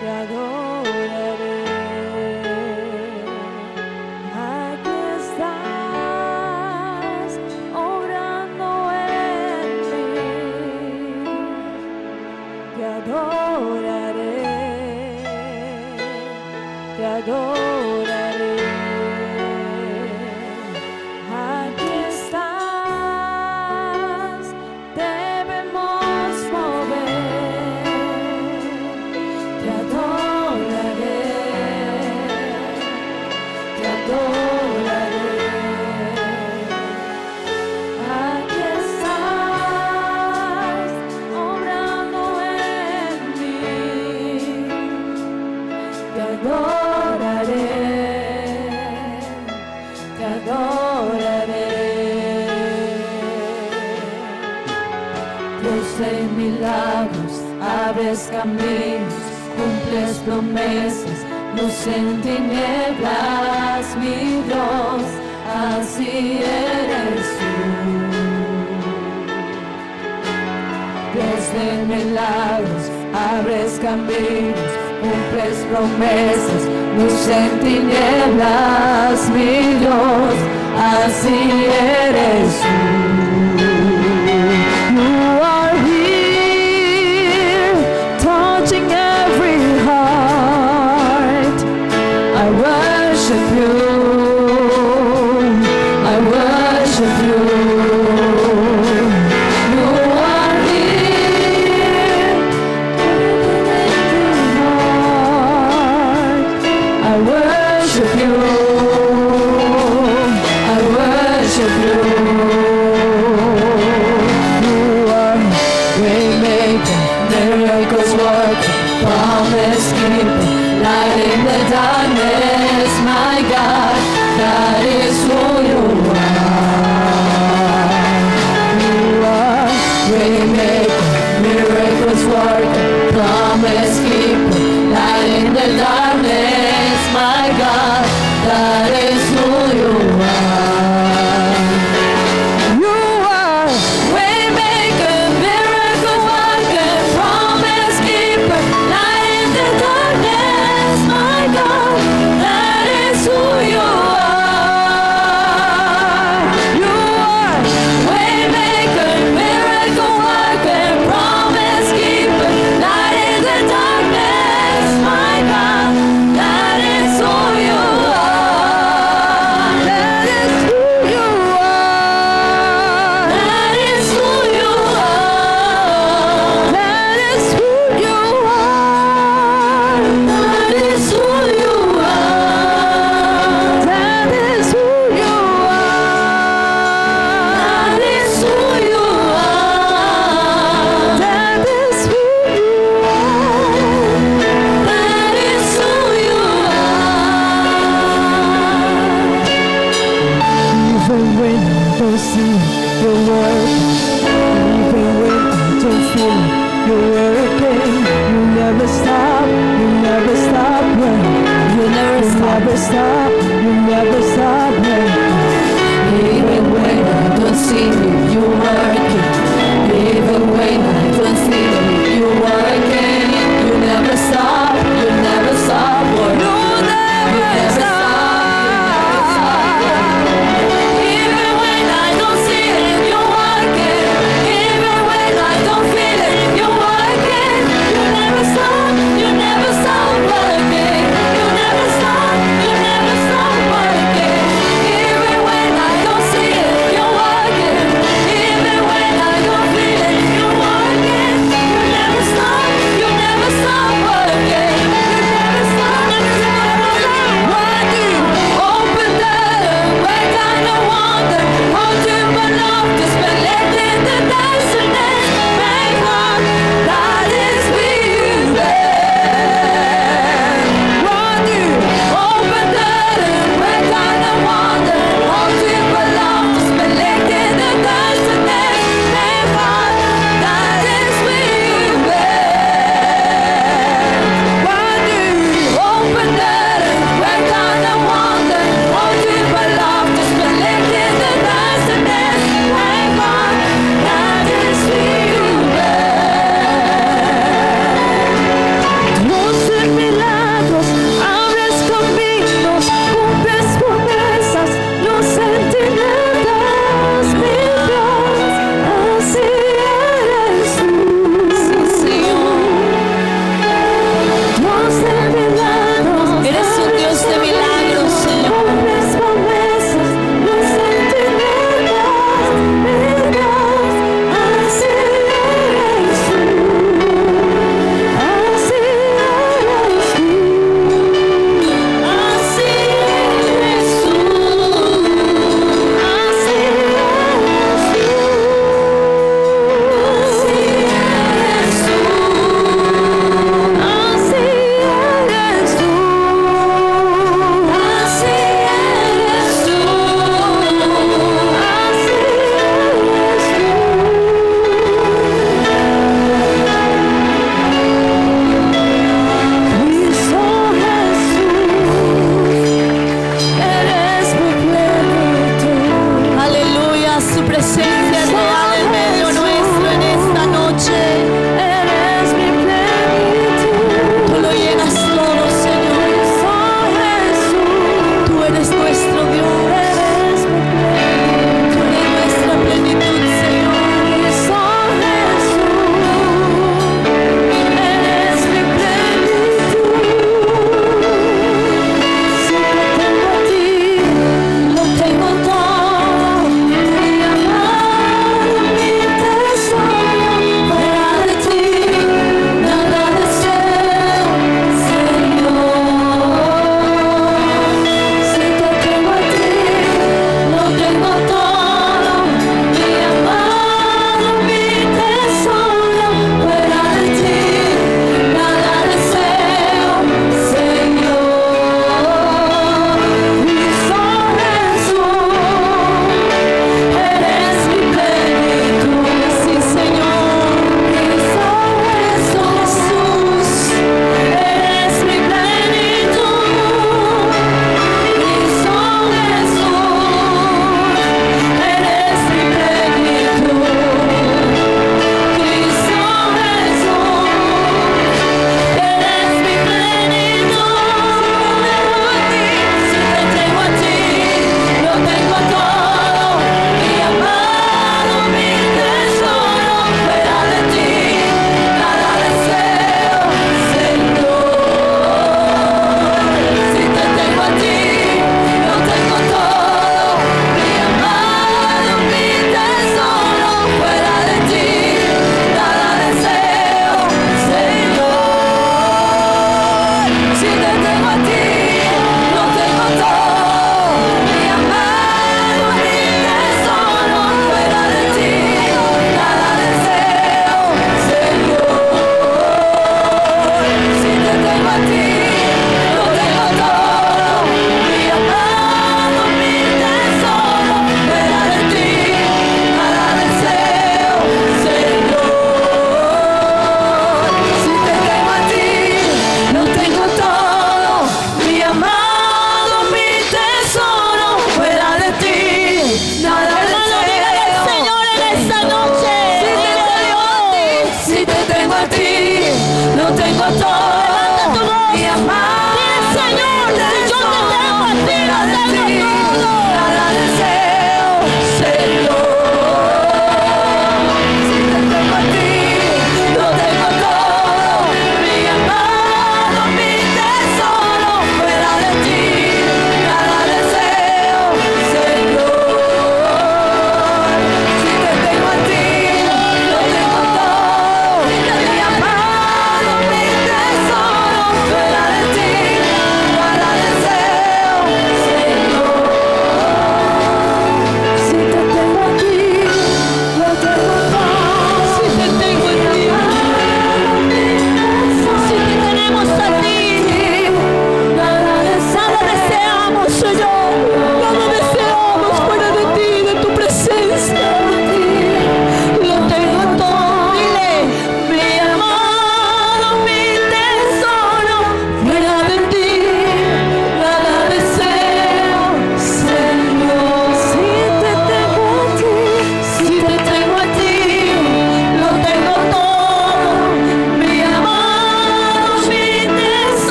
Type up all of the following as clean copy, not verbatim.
te adoraré. Aquí estás obrando en mí, te adoraré, te adoraré. Aquí estás, debemos mover, te adoraré, te adoraré. Aquí estás, obrando en mí, te adoraré, te adoraré. Dios de milagros, abres caminos, cumples promesas, luz en tinieblas, mi Dios, así eres tú. Dios de milagros, abres caminos, cumples promesas, luz en tinieblas, mi Dios, así eres tú. You are here, touching every heart. I worship you, I worship you. You are here, I worship you, I worship you. You are waymaker, miracles worker, promise keeper, light in the darkness, my God, that is who you are. You are waymaker, miracles worker, promise keeper, light in the darkness, my God, that is who you are. You are waymaker, miracle worker, promise keeper, light in the darkness, my God, that is who you are. You are waymaker, miracle worker, promise keeper, light in the darkness, my God, that is who you are. That is who you are. That is who you are. That is who you are. That is who you are. That is who you are. That is who you are. That is who you are. That is who you are. Even when I don't see your work, even when I don't feel your working, you never stop, you never stop working. You never stop, you never stop working. Even when I don't see you working, even when I don't see you working, you never stop, you never stop working. You never stop. Even when I don't see it, you're working. Even when I don't feel it, you're working. You never stop, you never stop working. You never stop, you never stop working. Even when I don't see it, you're working. Even when I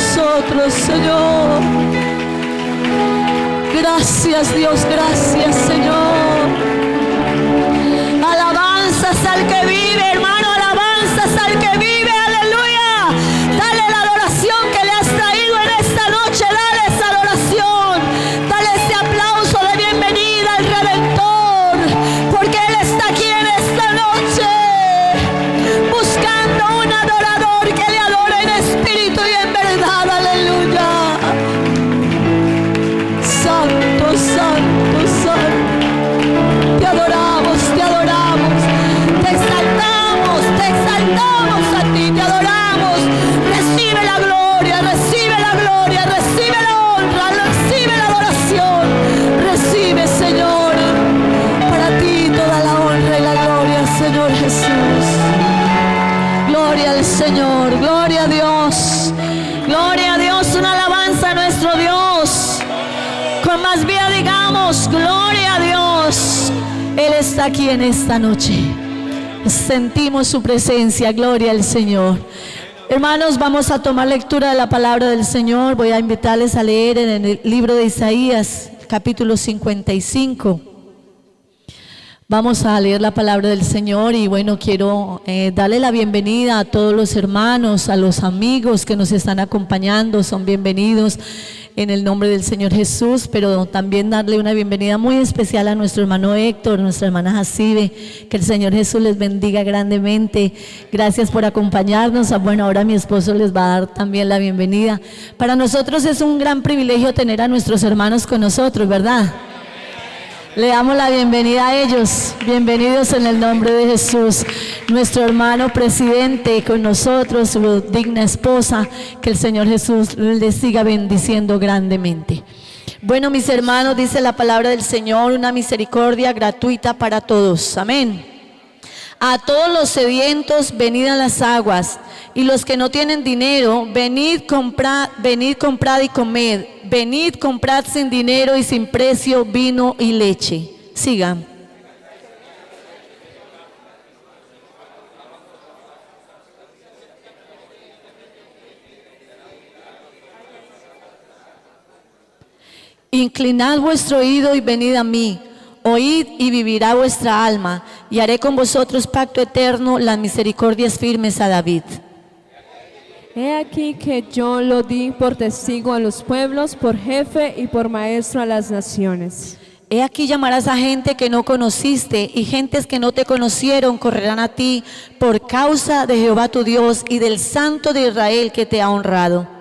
nosotros, Señor. Gracias, Dios, gracias, Señor. Alabanzas al que vive, hermano, alabanzas al que vive, aleluya. Dale la adoración que le has traído en esta noche, dale esa adoración, dale ese aplauso de bienvenida al Redentor, porque Él está aquí en esta noche, buscando un adorador que le adore en espíritu y en verdad, aleluya. Santo, santo, santo, te adoramos, te adoramos, te exaltamos a ti, te adoramos. Recibe la gloria, recibe la gloria, recibe la honra, recibe la adoración, recibe, Señor, para ti toda la honra y la gloria, Señor Jesús. Gloria al Señor, gloria a Dios, gloria a Dios, una alabanza a nuestro Dios. Con más vida digamos, gloria a Dios. Él está aquí en esta noche. Sentimos su presencia, gloria al Señor. Hermanos, vamos a tomar lectura de la palabra del Señor. Voy a invitarles a leer en el libro de Isaías, capítulo 55. Vamos a leer la palabra del Señor y bueno, quiero darle la bienvenida a todos los hermanos, a los amigos que nos están acompañando, son bienvenidos en el nombre del Señor Jesús, pero también darle una bienvenida muy especial a nuestro hermano Héctor, nuestra hermana Jacibe, que el Señor Jesús les bendiga grandemente. Gracias por acompañarnos. Bueno, ahora mi esposo les va a dar también la bienvenida. Para nosotros es un gran privilegio tener a nuestros hermanos con nosotros, ¿verdad? Le damos la bienvenida a ellos, bienvenidos en el nombre de Jesús. Nuestro hermano presidente con nosotros, su digna esposa, que el Señor Jesús les siga bendiciendo grandemente. Bueno, mis hermanos, dice la palabra del Señor, una misericordia gratuita para todos, amén. A todos los sedientos, venid a las aguas, y los que no tienen dinero, venid, comprad y comed. Venid, comprad sin dinero y sin precio vino y leche. Sigan. Inclinad vuestro oído y venid a mí. Oíd y vivirá vuestra alma, y haré con vosotros pacto eterno, las misericordias firmes a David. He aquí que yo lo di por testigo a los pueblos, por jefe y por maestro a las naciones. He aquí llamarás a gente que no conociste, y gentes que no te conocieron correrán a ti por causa de Jehová tu Dios y del Santo de Israel que te ha honrado.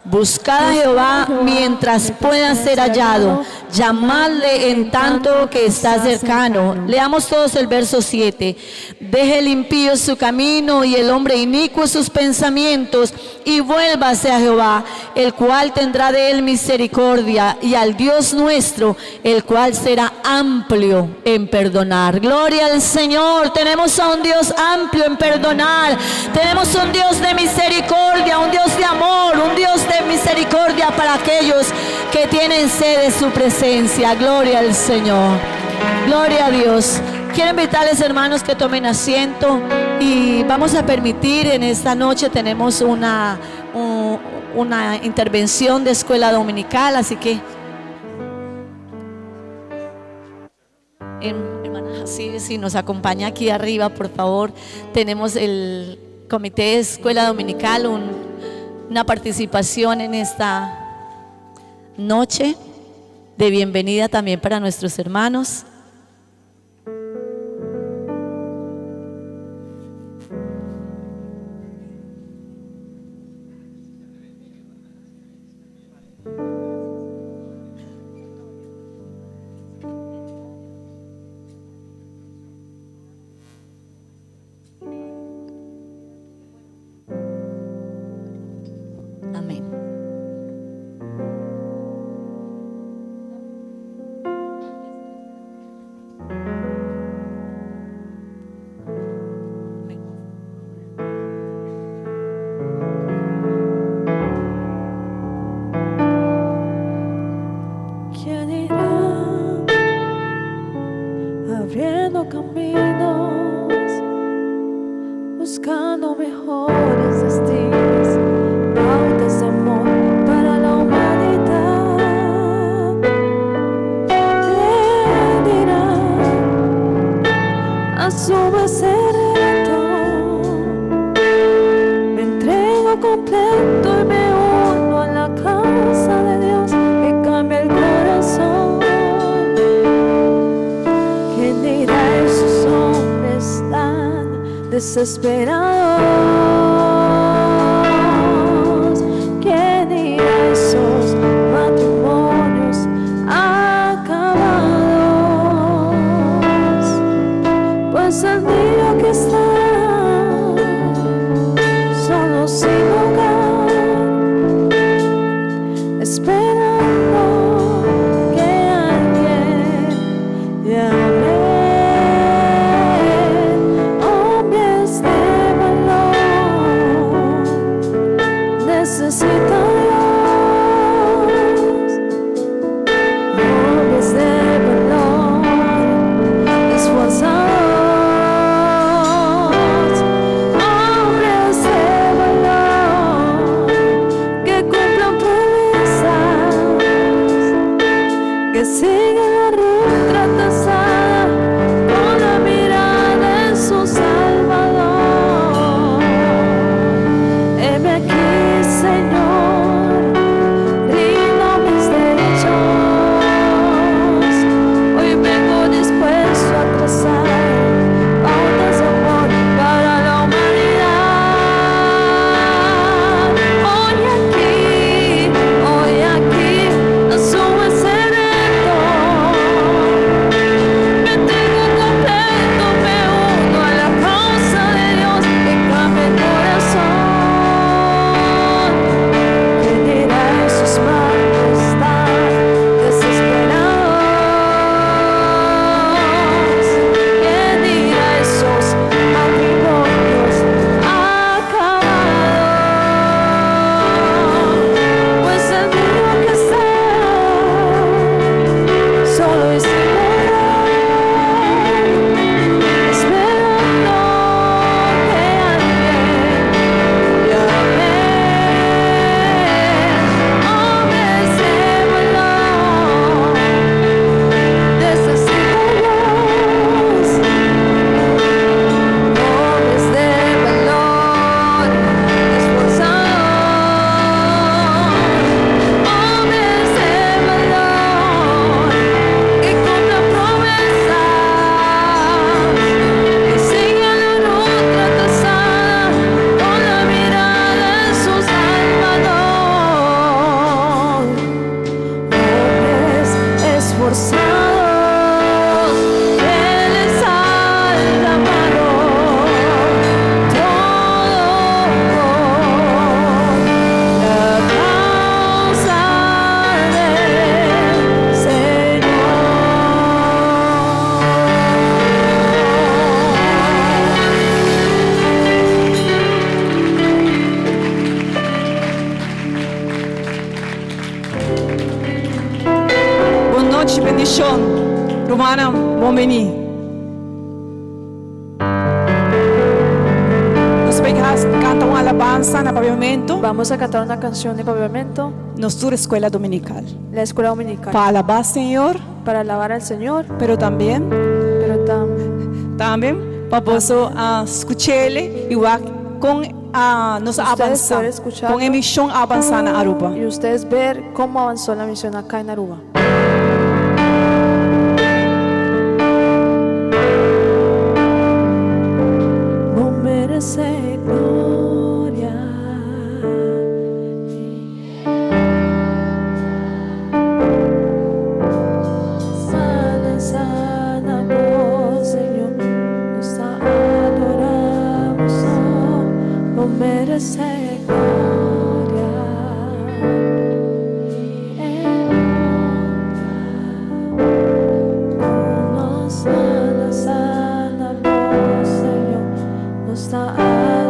Buscad a Jehová mientras pueda ser hallado, llamadle en tanto que está cercano. Leamos todos el verso 7. Deje el impío su camino y el hombre inicuo sus pensamientos, y vuélvase a Jehová, el cual tendrá de él misericordia, y al Dios nuestro, el cual será amplio en perdonar. Gloria al Señor. Tenemos a un Dios amplio en perdonar, tenemos un Dios de misericordia, un Dios de amor, un Dios de misericordia para aquellos que tienen sed de su presencia. Gloria al Señor, gloria a Dios. Quiero invitarles, hermanos, que tomen asiento y vamos a permitir en esta noche, tenemos una intervención de escuela dominical, así que hermana Jacibe, si nos acompaña aquí arriba, por favor. Tenemos el comité de escuela dominical, una participación en esta noche de bienvenida también para nuestros hermanos. Amén. ¿Quién irá abriendo caminos, buscando mejores destinos, pautas de amor desesperados. ¿Quién dirá esos matrimonios acabados? Pues el niño que está solo sin hogar, esperando que alguien llame. Hombres de valor, necesita Dios. Hombres de valor, esforzados. Hombres de valor, que cumplan promesas, que sigan la ruta trazada con la mirada en su Salvador. Heme aquí, Señor, rindo mis derechos. Hoy vengo dispuesto a trazar pautas de amor para la humanidad. Hoy aquí, asumo ese reto. Me tengo completo, me uno a la causa de Dios que cambia el corazón. ¿Quién dirá esos majestad desesperados? ¿Quién dirá esos matrimonios acabados? Pues el niño que está solo y sin hogar, esperando que alguien llame. Hombres de valor, necesita Dios. Hombres de valor, esforzados. Hombres de valor, que cumplan promesas, que sigan la ruta trazada con la mirada en su Salvador. Hombres esforzados, que les ha llamado todo la causa del Señor. Boa noite, bendición. Romana, bom venir. Nós vamos cantar uma alabança na pavimento, Vamos a cantar una canción de pavimento, nossa escola dominical. la escuela dominical, Para alabar, Senhor, para alabar al Señor, pero também, pero para poder escutar Ele e com a nossa Ustedes avança, podem escuchar. com a missão avançar na Aruba. y ustedes ver cómo avanzó la misión acá en Aruba. Vos mereces gloria. Sana, sana vos, Señor, nos adoramos. Vos mereces gloria y honra. Nos sana, sana vos, Señor, nos adoramos.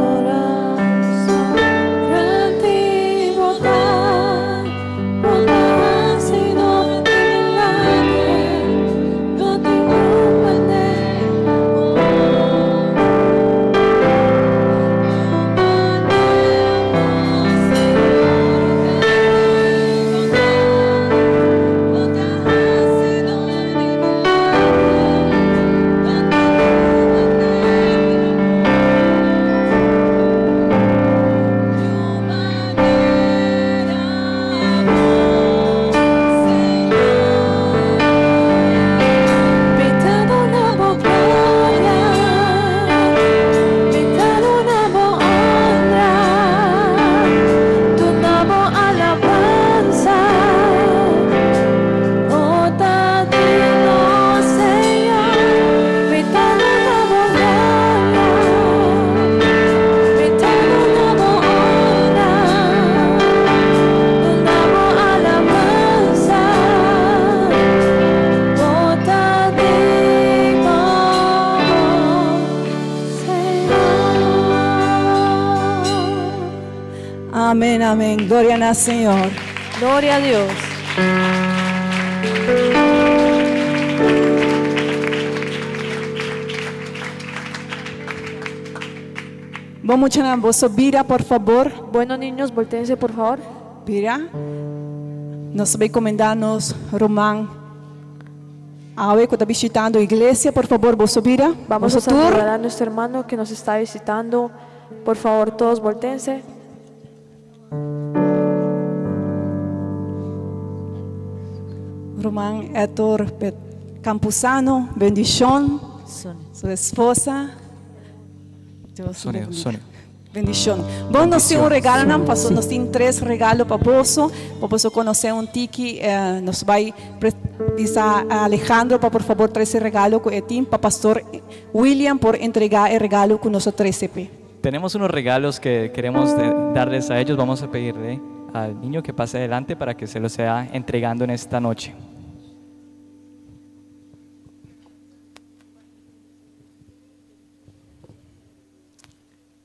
Amén. Gloria al Señor. Gloria a Dios. Vamos a vos Bira, por favor. Bueno, niños, voltéense por favor. Bira. Nós vamos encomendar-nos, Román. Awe que está visitando a iglesia, por favor, vos Bira. Vamos a Vos tour. saludar a nuestro hermano que nos está visitando. Por favor, todos voltéense. Román Héctor Campuzano, bendición. Su esposa. Deus Sônia, bendiga. Sônia. Bendição. Bom, nós temos um regalo, não? Passou, nós temos 3 regalos para Poço. Para Poço conhecer um tique, nós vai precisar a Alejandro para, por favor, trazer esse regalo com o time, para Pastor William, por entregar o regalo com nosso 3CP. Tenemos unos regalos que queremos darles a ellos. Vamos a pedirle al niño que pase adelante para que se los sea entregando en esta noche.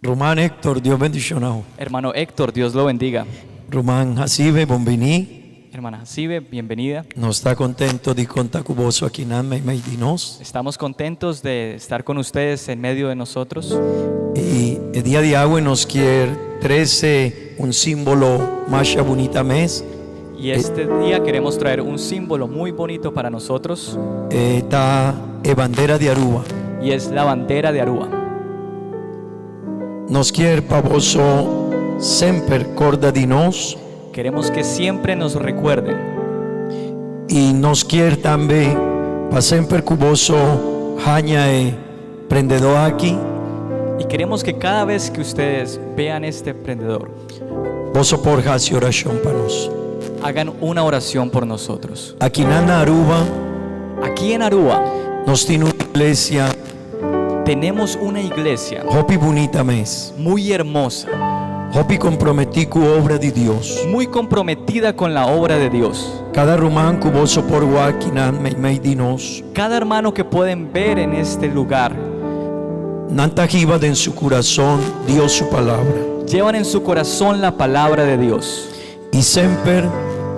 Román Héctor, Dios bendicionado. Hermano Héctor, Dios lo bendiga. Román Jacibe, bonvení. Hermana Jacibe, bienvenida. Nos está contento de contar con vos aquí en Mei de nós. Estamos contentos de estar con ustedes en medio de nosotros. Y el día de hoy nos quiere 13 un símbolo más bonita mes. Y este día queremos traer un símbolo muy bonito para nosotros. Está bandera de Aruba. Y es la bandera de Aruba. Nos quiere para vos siempre corda de nos. Queremos que siempre nos recuerden. Y nos quiere también para siempre que vos haña prendedor aquí. Y queremos que cada vez que ustedes vean este emprendedor, Vos por hacer oración para nos. hagan una oración por nosotros. Aquí en Aruba Aquí en Aruba nos tiene una iglesia tenemos una iglesia hopi bonita mes. muy hermosa, Hopi comprometí con obra de Dios. muy comprometida con la obra de Dios. Cada román que vos por guaquinan mei de nos. Cada hermano que pueden ver en este lugar Nanta jiba de en su corazón Dios su palabra. llevan en su corazón la palabra de Dios. Y siempre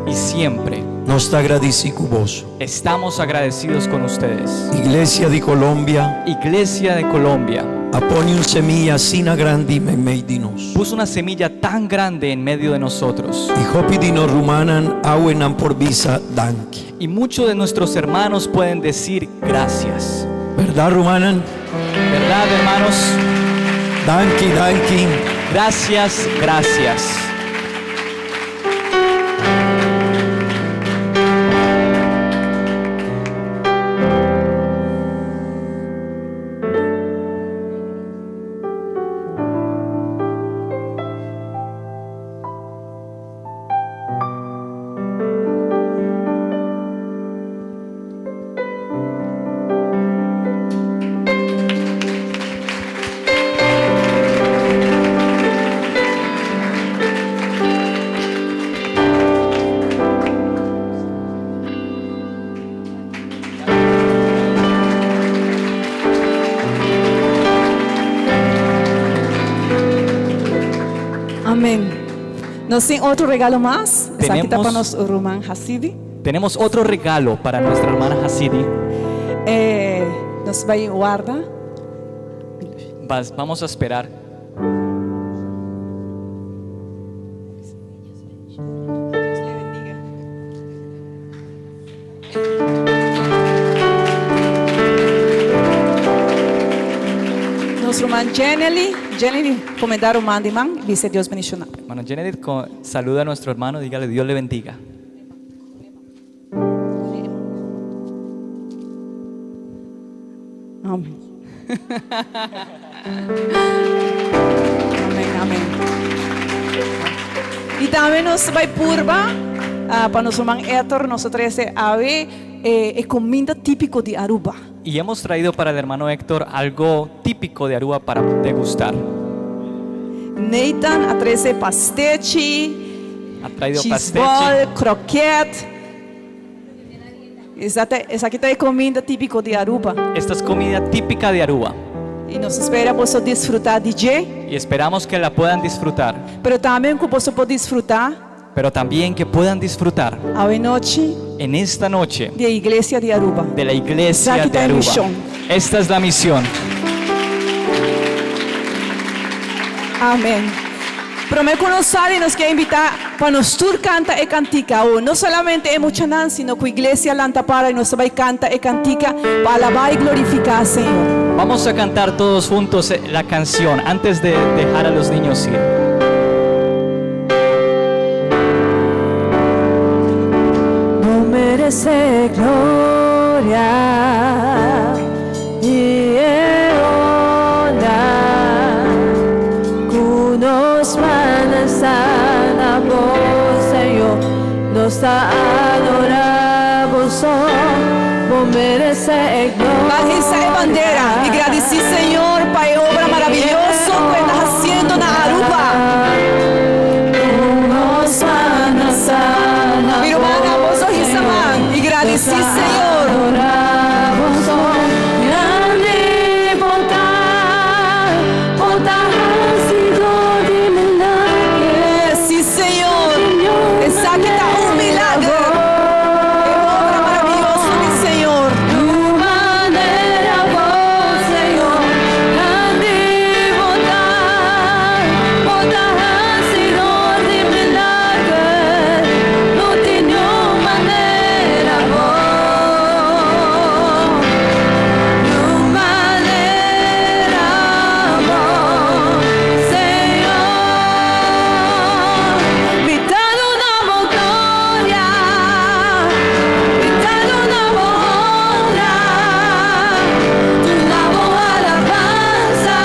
Y siempre nos está agradecido con vos. estamos agradecidos con ustedes. Iglesia de Colombia, Iglesia de Colombia apone un semilla sina grande mei de nos. puso una semilla tan grande en medio de nosotros. Y hopi de nos rumanan awenan por visa danki. Y muchos de nuestros hermanos pueden decir gracias. ¿Verdad rumanan? ¿Verdad, hermanos? Danki, danki. Gracias, gracias. Amém. Nós temos outro regalo mais. Essa aqui está Tenemos- para nós, o Román Hassidi. Tenemos otro regalo para nuestra hermana Hasidi. Nós vai guardar. Vamos a esperar. Nosso irmão Jenny, comentar o mandiman, dice Deus bendicionar. Hermano Jenedith, saluda a nuestro hermano, dígale Dios le bendiga. Amém. Amém, amém. E também nós vai purba para nosso irmão Héctor, nosso 13 ave, é comida típico de Aruba. Y hemos traído para el hermano Héctor algo típico de Aruba para degustar. Nathan a 13 pastete, Ha traído cheeseball, pastechi. croquete. Essa aqui é comida típico de Aruba. Esta es comida típica de Aruba. E nós espera posso desfrutar de G, y esperamos que la puedan disfrutar, pero também que posso poder desfrutar pero también que puedan disfrutar a noite en esta noche de Igreja de Aruba. de la iglesia Aquí de está la Aruba. misión. Esta es la misión. Amém. Prometo conosco e nos quer invitar para nós todos cantar e cantica. Não somente emocionante, sino que a igreja lanta para e nós vai cantar e cantica para alabar e glorificar al Senhor. Vamos a cantar todos juntos la canción antes de dejar a los niños ir. No merece gloria y honra, nos van a sana voz, Señor, nos adoramos, no merece gloria. Bajista e bandeira e agradecer, Senhor, Pai, obra maravilhosa que estás haciendo na Aruba. Nos van a sana Mi hermana, vos sos Isamán, e agradecer, Senhor. adoramos, grande bondad, bondad ha sido de milagre. Sí, Senhor. Essa aqui está milagre. É obra maravilhosa do Senhor. Tu manera vos, Señor, grande bondad, bondad ha sido de milagre. No tiene manera vos, tu manera vos, Señor. Mitad una gloria, mitad una honra, tu lavo alabanza,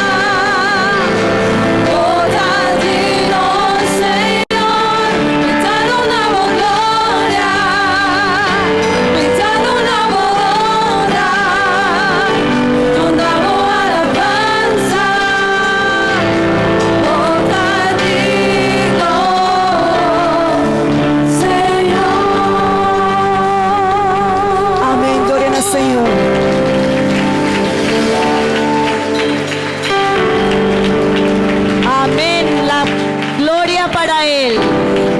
toda digno, Señor. Mitad una gloria, mitad una honra, tu lavo alabanza, toda digno, Señor. Amém. Glória ao Senhor. Amén, la gloria para Él.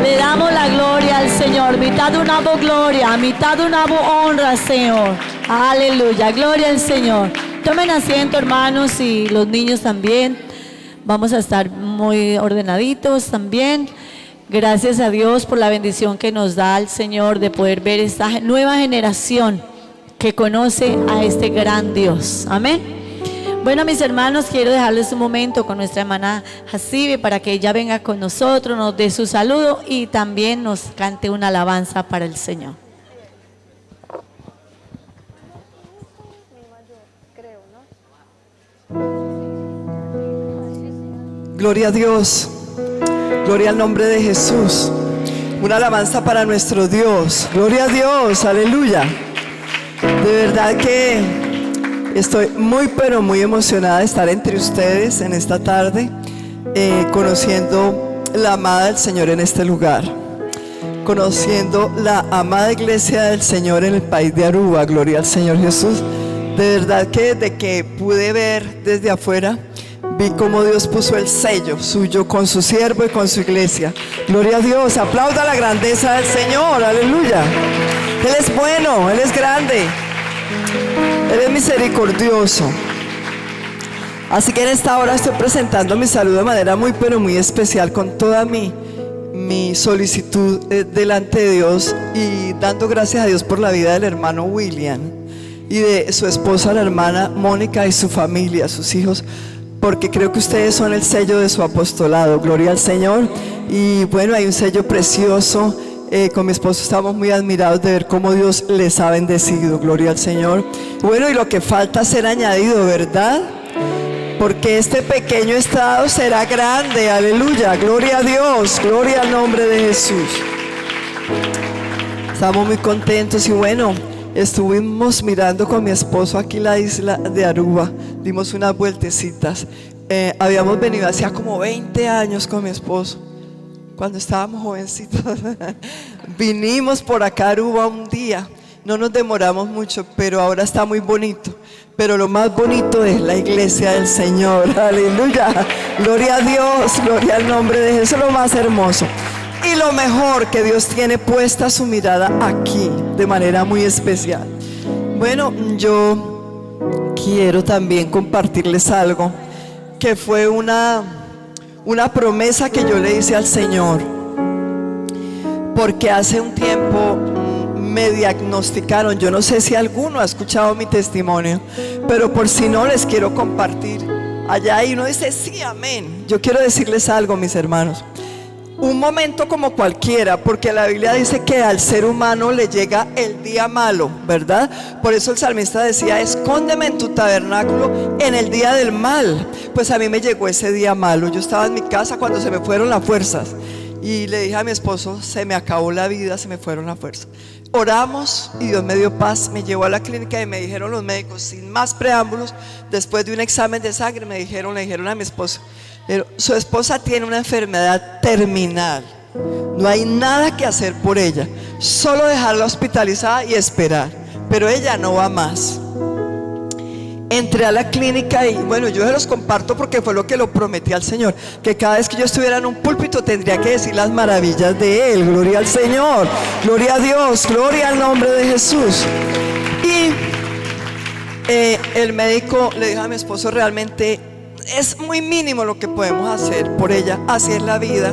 Le damos la gloria al Señor. Mitad una voz gloria, mitad una voz honra, Señor. Aleluya, gloria al Señor. Tomen asiento, hermanos, y los niños también. Vamos a estar muy ordenaditos también. Gracias a Dios por la bendición que nos da el Señor de poder ver esta nueva generación que conoce a este gran Dios. Amén. Bueno, mis hermanos, quiero dejarles un momento con nuestra hermana Hasibe para que ella venga con nosotros, nos dé su saludo y también nos cante una alabanza para el Señor. Gloria a Dios, gloria al nombre de Jesús. Una alabanza para nuestro Dios. Gloria a Dios, aleluya. De verdad que estoy muy pero muy emocionada de estar entre ustedes en esta tarde, conociendo la amada del Señor en este lugar, conociendo la amada iglesia del Señor en el país de Aruba. Gloria al Señor Jesús. De verdad que desde que pude ver desde afuera, vi cómo Dios puso el sello suyo con su siervo y con su iglesia. Gloria a Dios, aplauda la grandeza del Señor, aleluya. Él es bueno, Él es grande, Él es misericordioso. Así que en esta hora estoy presentando mi saludo de manera muy pero muy especial, con toda mi solicitud delante de Dios, y dando gracias a Dios por la vida del hermano William y de su esposa, la hermana Mónica, y su familia, sus hijos, porque creo que ustedes son el sello de su apostolado. Gloria al Señor. Y bueno, hay un sello precioso. Con mi esposo estamos muy admirados de ver cómo Dios les ha bendecido. Gloria al Señor. Bueno, y lo que falta ser añadido, ¿verdad? Porque este pequeño estado será grande. Aleluya, gloria a Dios, gloria al nombre de Jesús. Estamos muy contentos. Y bueno, estuvimos mirando con mi esposo aquí la isla de Aruba, dimos unas vueltecitas. Habíamos venido hacía como 20 años con mi esposo, cuando estábamos jovencitos. Vinimos por acá a Aruba un día, no nos demoramos mucho, pero ahora está muy bonito. pero lo más bonito es la iglesia del Señor. Aleluya, gloria a Dios, gloria al nombre de Jesús. Eso es lo más hermoso y lo mejor, que Dios tiene puesta su mirada aquí de manera muy especial. Bueno, yo quiero también compartirles algo que fue una promesa que yo le hice al Señor, porque hace un tiempo me diagnosticaron. Yo no sé si alguno ha escuchado mi testimonio, pero por si no, les quiero compartir allá y uno dice sí, amén. Yo quiero decirles algo, mis hermanos. Un momento como cualquiera, porque la Biblia dice que al ser humano le llega el día malo, ¿verdad? Por eso el salmista decía: escóndeme en tu tabernáculo en el día del mal. Pues a mí me llegó ese día malo. Yo estaba en mi casa cuando se me fueron las fuerzas y le dije a mi esposo: se me acabó la vida, se me fueron las fuerzas. Oramos y Dios me dio paz. Me llevó a la clínica y me dijeron los médicos, sin más preámbulos, después de un examen de sangre, le dijeron a mi esposo: su esposa tiene una enfermedad terminal, no hay nada que hacer por ella, solo dejarla hospitalizada y esperar, pero ella no va más. Entré a la clínica y bueno, yo se los comparto porque fue lo que lo prometí al Señor, que cada vez que yo estuviera en un púlpito tendría que decir las maravillas de Él. Gloria al Señor, gloria a Dios, gloria al nombre de Jesús. Y el médico le dijo a mi esposo: realmente es muy mínimo lo que podemos hacer por ella, así es la vida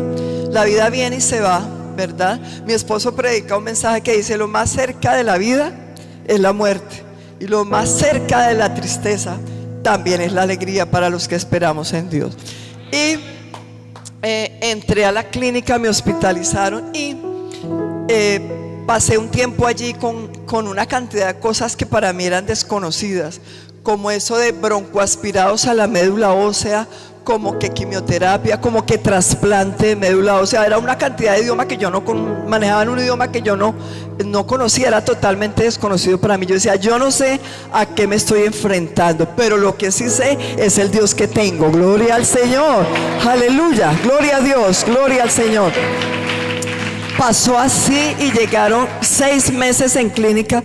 viene y se va, ¿verdad? Mi esposo predica un mensaje que dice: lo más cerca de la vida es la muerte, y lo más cerca de la tristeza también es la alegría para los que esperamos en Dios. Y entré a la clínica, me hospitalizaron y pasé un tiempo allí con una cantidad de cosas que para mí eran desconocidas, como eso de broncoaspirados a la médula ósea, como que quimioterapia, como que trasplante de médula ósea. Era una cantidad de idiomas que yo no manejaba, en un idioma que yo no conocía, era totalmente desconocido para mí. Yo decía: yo no sé a qué me estoy enfrentando, pero lo que sí sé es el Dios que tengo. Gloria al Señor, aleluya, gloria a Dios, gloria al Señor. Pasó así y llegaron 6 meses en clínica.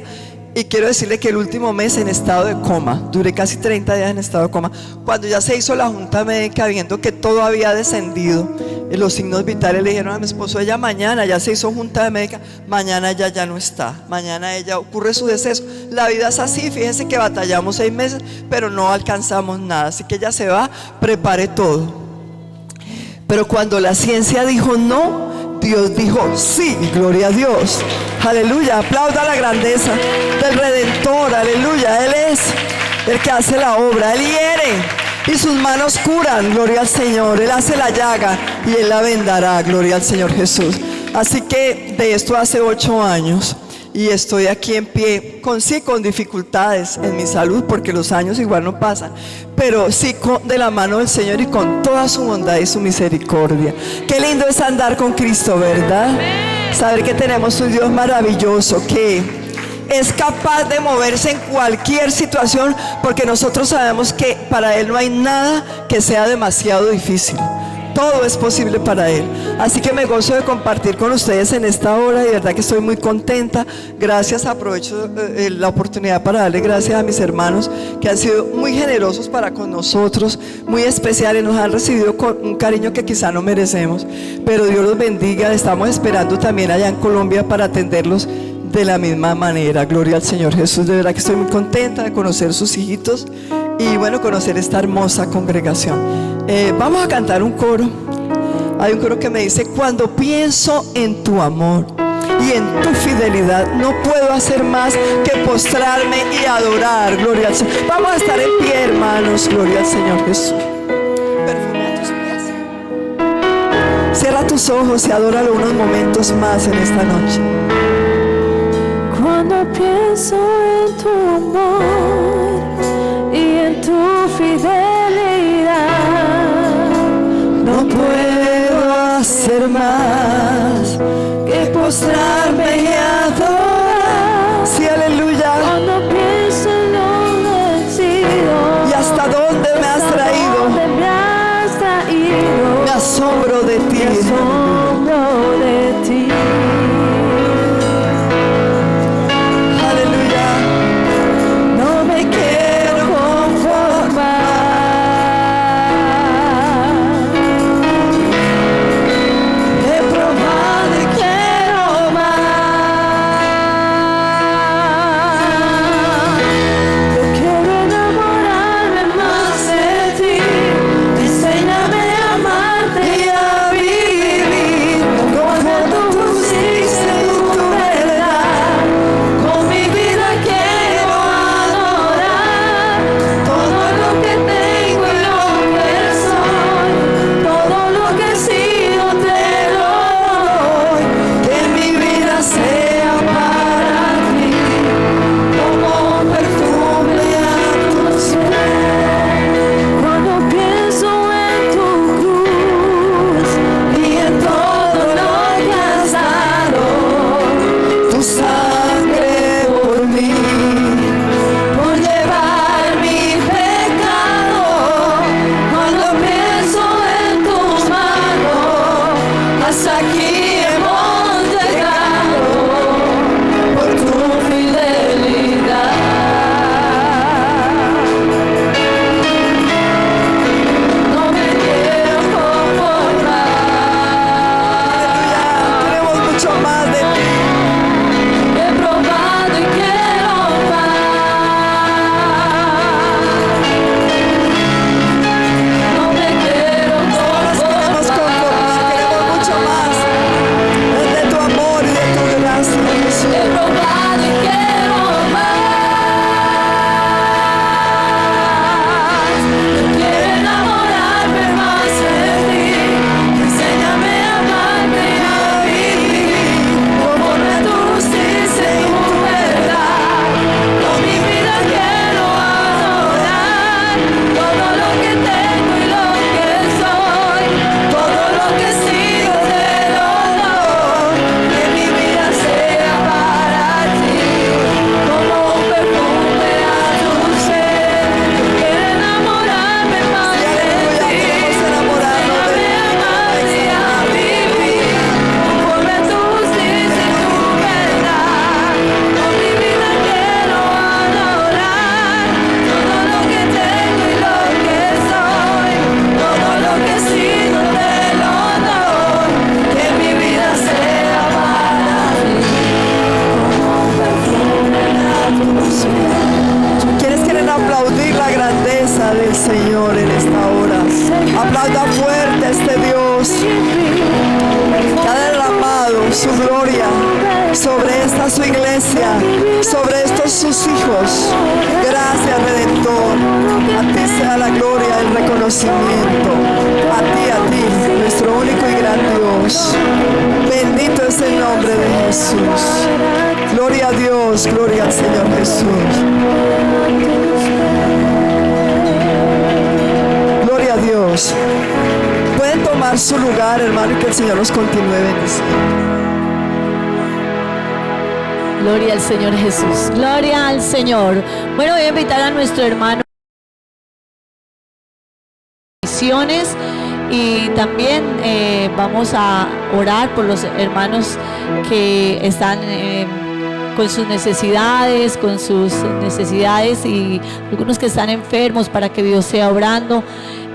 Y quiero decirle que el último mes en estado de coma, duré casi 30 días en estado de coma. Cuando ya se hizo la junta médica, viendo que todo había descendido, en los signos vitales, le dijeron a mi esposo: ella mañana, ya se hizo junta médica, mañana ella ya no está, mañana ella ocurre su deceso. La vida es así, fíjense que batallamos 6 meses, pero no alcanzamos nada, así que ella se va, prepare todo. Pero cuando la ciencia dijo no, Dios dijo sí, gloria a Dios, aleluya. Aplauda la grandeza del Redentor, aleluya. Él es el que hace la obra, Él hiere y sus manos curan, gloria al Señor. Él hace la llaga y Él la vendará, gloria al Señor Jesús. Así que de esto hace 8 años y estoy aquí en pie, con dificultades en mi salud, porque los años igual no pasan, pero sí de la mano del Señor y con toda su bondad y su misericordia. Qué lindo es andar con Cristo, ¿verdad? Saber que tenemos un Dios maravilloso que es capaz de moverse en cualquier situación, porque nosotros sabemos que para Él no hay nada que sea demasiado difícil. Todo es posible para Él. Así que me gozo de compartir con ustedes en esta hora y de verdad que estoy muy contenta. Gracias, aprovecho la oportunidad para darle gracias a mis hermanos que han sido muy generosos para con nosotros, muy especiales, nos han recibido con un cariño que quizá no merecemos, pero Dios los bendiga. Estamos esperando también allá en Colombia para atenderlos de la misma manera. Gloria al Señor Jesús. De verdad que estoy muy contenta de conocer sus hijitos y bueno, conocer esta hermosa congregación. Vamos a cantar un coro. Hay un coro que me dice: cuando pienso en tu amor y en tu fidelidad, no puedo hacer más que postrarme y adorar. Gloria al Señor. Vamos a estar en pie, hermanos. Gloria al Señor Jesús. Perfumea tus pies. Cierra tus ojos y adóralo unos momentos más en esta noche. Cuando pienso en tu amor y en tu fidelidad, no puedo hacer más que postrarme y adorar. Sí, aleluya. cuando pienso en lo vencido ¿Y hasta dónde me has traído? donde me has traído, Me asombro de ti. me asombro de ti. Aleluya. No me quiero el Señor en esta hora. Aplauda fuerte a este Dios que ha derramado su gloria sobre esta su iglesia, sobre estos sus hijos. Gracias, Redentor. A ti sea la gloria, el reconocimiento. A ti, nuestro único y gran Dios. Bendito es el nombre de Jesús. Gloria a Dios, gloria al Señor Jesús. Gloria a Dios. Pueden tomar su lugar, hermano, y que el Señor los continúe bendiciendo. Gloria al Señor Jesús. Gloria al Señor. Bueno, voy a invitar a nuestro hermano misiones y también vamos a orar por los hermanos que están con sus necesidades, y algunos que están enfermos, para que Dios sea obrando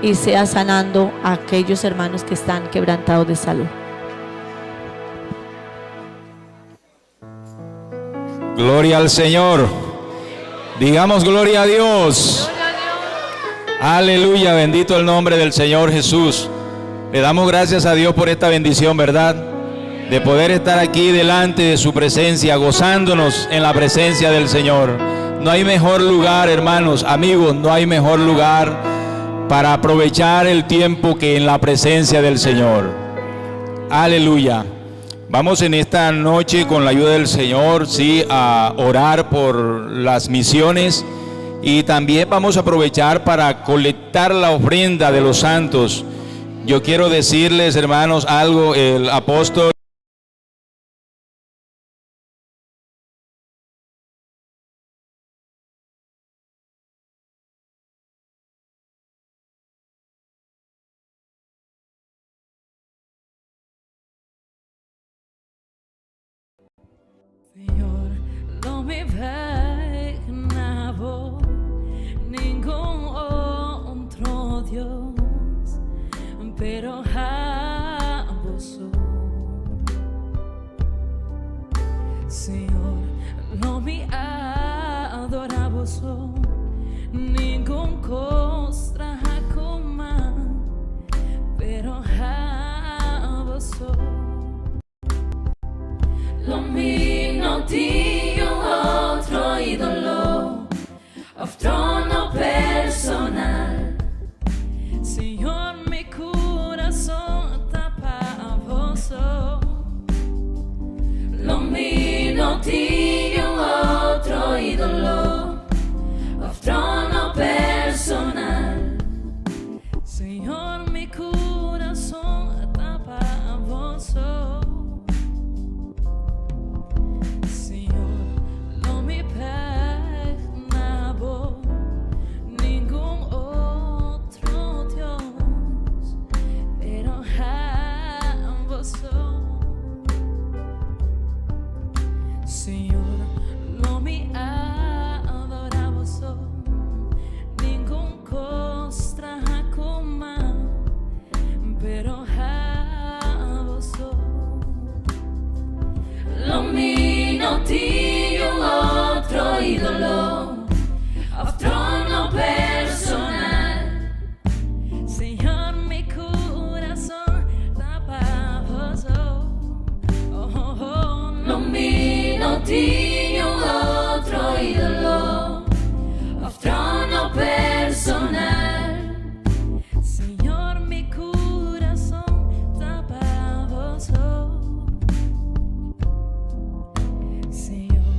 y sea sanando a aquellos hermanos que están quebrantados de salud. Gloria al Señor. Digamos gloria a Dios. Aleluya, bendito el nombre del Señor Jesús. Le damos gracias a Dios por esta bendición, ¿verdad? De poder estar aquí delante de su presencia, gozándonos en la presencia del Señor. No hay mejor lugar, hermanos, amigos, no hay mejor lugar para aprovechar el tiempo que en la presencia del Señor. Aleluya. Vamos en esta noche, con la ayuda del Señor, sí, a orar por las misiones, y también vamos a aprovechar para colectar la ofrenda de los santos. Yo quiero decirles, hermanos, algo. El apóstol Señor, no me imaginaba ningún otro Dios, pero a vos, Señor, no me adoraba ningún costra como, pero a vos. Lo mío tinha outro ídolo, outro no personal. Senhor, mi coração tá para vos. Lo mío tinha outro ídolo, outro no personal. Senhor, mi coração tá para vos. Senhor, não me adorava só, ninguém costra como, pero a vos. Lo mío tinha outro ídolo, outro no personal. Senhor, mi coração tá para vos. Lo mío tinha outro ídolo, outro no personal. Senhor, mi coração tá para vos. Senhor,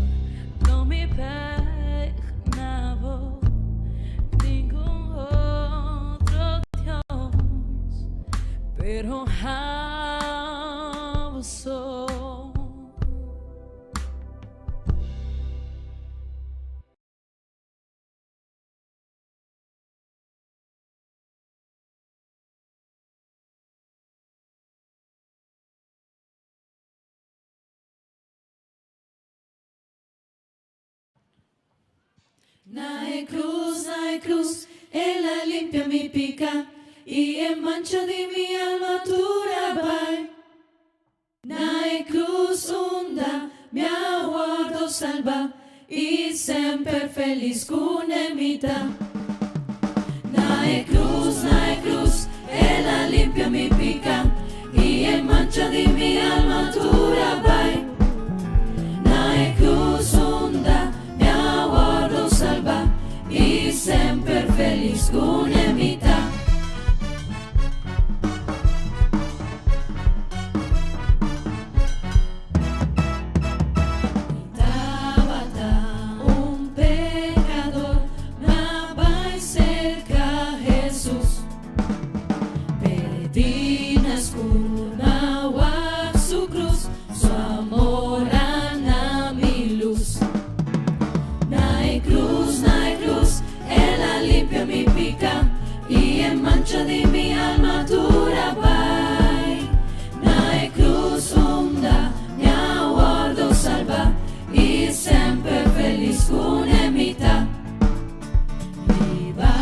não me imaginava ningún outro Deus, pero a vos. Nae cruz, ella limpia mi pica y en mancha de mi alma vai. Nae cruz onda, mi aguardo salva y sempre feliz con emita. Nae cruz, ella limpia mi pecado y en mancha de mi alma dura vai. Nae cruz onda, mi aguardo salva y siempre feliz con emita. De mi alma dura vai. Nae cruz onda, mi aguardo salva y siempre feliz con emita. Viva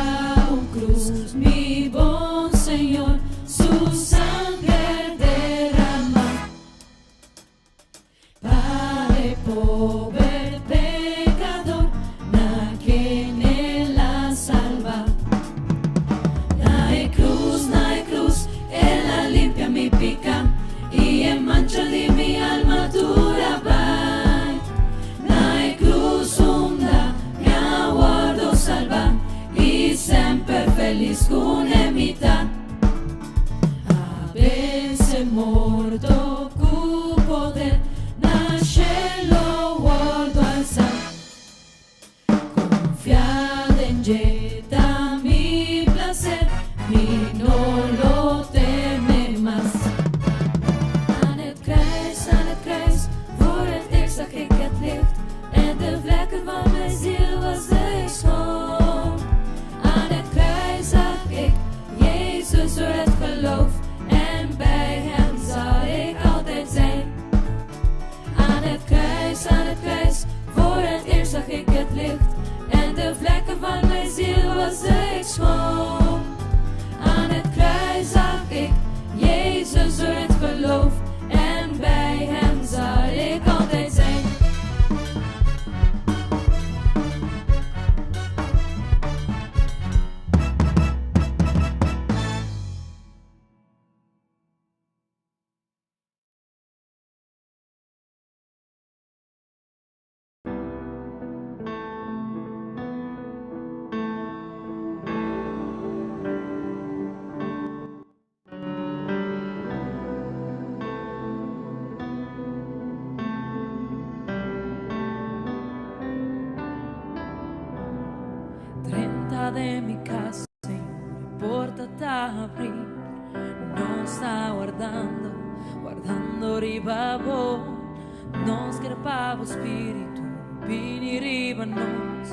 un cruz, mi buen Señor, su sangre derrama para el pobre pecador, na quien él la salva. Ella limpia mi pecado y en mancha de mi alma dura vai. Nae cruz onda, mi aguardo salva y siempre feliz con emita. A veces morto cu poder, nasce lo guardo alzar. Confiada en jeta mi placer, mi no lo teme más. Aan het kruis, voor het eerst zag ik het licht. En de vlekken van mijn ziel was ik schoon. Aan het kruis zag ik Jezus door het geloof. En bij hem zal ik altijd zijn. Aan het kruis, voor het eerst zag ik het licht. En de vlekken van mijn ziel was ik schoon. Aan het kruis zag ik Jezus door het geloof en bij hem zal ik altijd zijn. De mi casa sin importa abrir, nos está guardando riba nos crepavo spirito, pini riba nos,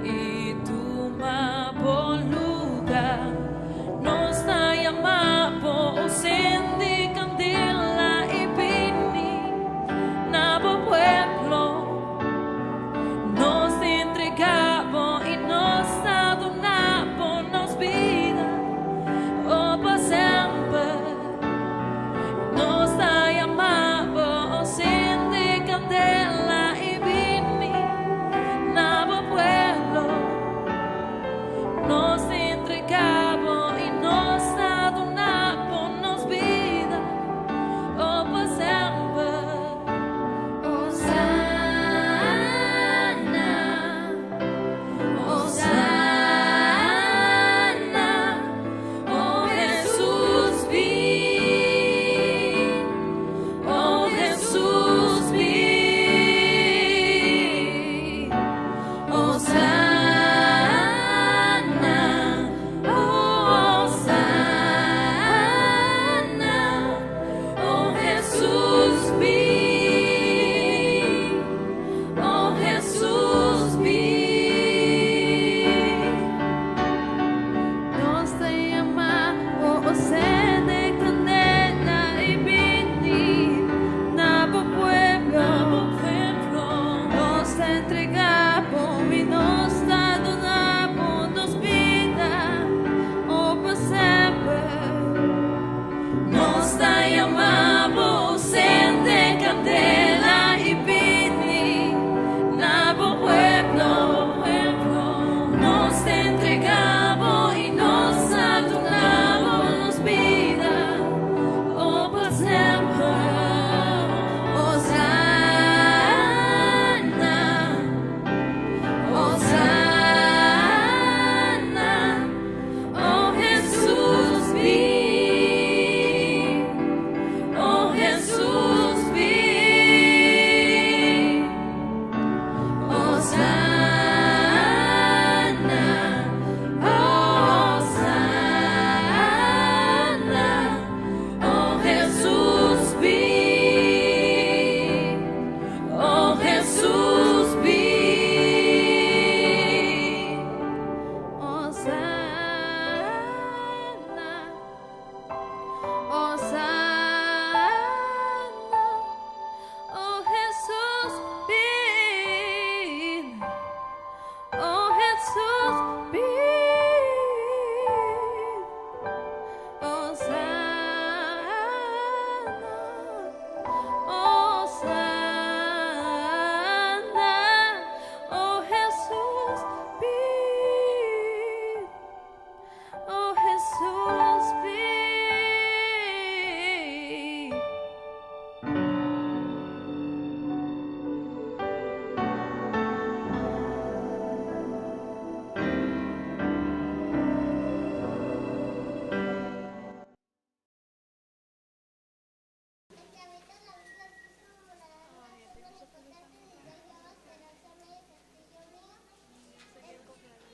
e tu ma bom lugar, nos está llamando, sendi candela e pini, na bo pueblo, nos entregamos y nos adornamos, nos vida, oh por siempre, nos está llamando, enciende candela y vini, nabo pueblo,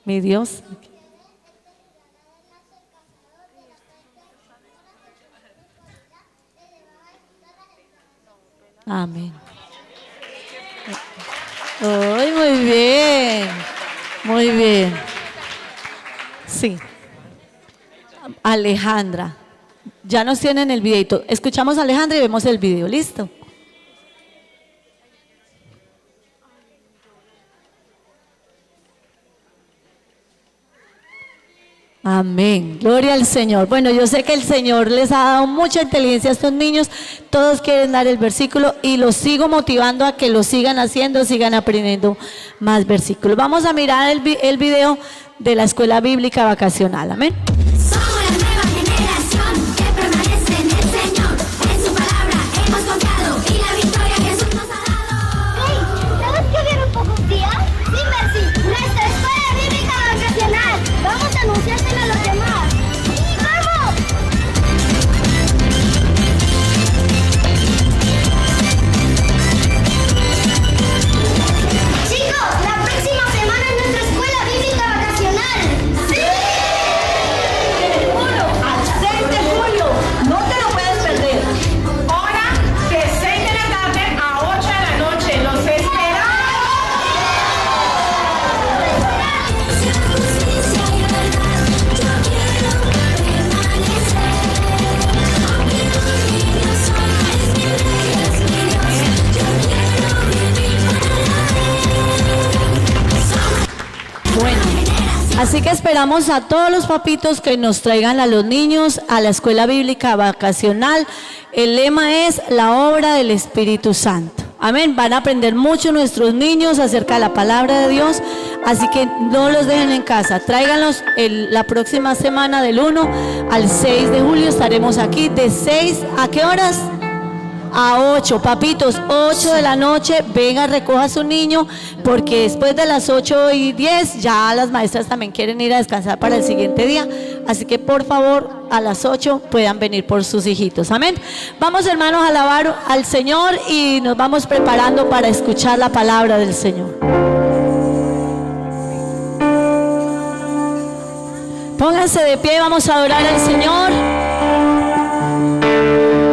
mi Dios. Amén. Ay, muy bien. Muy bien. Sí. Alejandra. Ya nos tienen el videito. Escuchamos a Alejandra y vemos el video. ¿Listo? Amén. Gloria al Señor. Bueno, yo sé que el Señor les ha dado mucha inteligencia a estos niños. Todos quieren dar el versículo y los sigo motivando a que lo sigan haciendo, sigan aprendiendo más versículos. Vamos a mirar el video de la escuela bíblica vacacional. Amén. Somos la nueva generación que permanece en el Señor. En su palabra hemos confiado y la victoria Jesús nos ha dado. Hey, ¿sabes qué viene en pocos días? Sí, Mercy, nuestra escuela bíblica vacacional. Vamos a anunciárselo a los demás. ¡Sí, vamos! Chicos, la próxima semana es nuestra escuela bíblica vacacional. ¡Sí! Del 1 al 6 de julio, no te lo puedes perder. Hora de 6 de la tarde a 8 de la noche. Los esperamos. Justicia y verdad, yo quiero permanecer. Aunque mi Dios es mi rey, es mi Dios, yo quiero vivir para él. Bueno, así que esperamos a todos los papitos que nos traigan a los niños a la escuela bíblica vacacional. El lema es la obra del Espíritu Santo. Amén. Van a aprender mucho nuestros niños acerca de la palabra de Dios. Así que no los dejen en casa. Tráiganlos la próxima semana del 1 al 6 de julio. Estaremos aquí de 6 a ¿qué horas? A 8, papitos, 8 de la noche, venga, recoja a su niño, porque después de las 8:10 ya las maestras también quieren ir a descansar para el siguiente día. Así que por favor, a las 8 puedan venir por sus hijitos. Amén. Vamos, hermanos, a alabar al Señor y nos vamos preparando para escuchar la palabra del Señor. Pónganse de pie, vamos a adorar al Señor.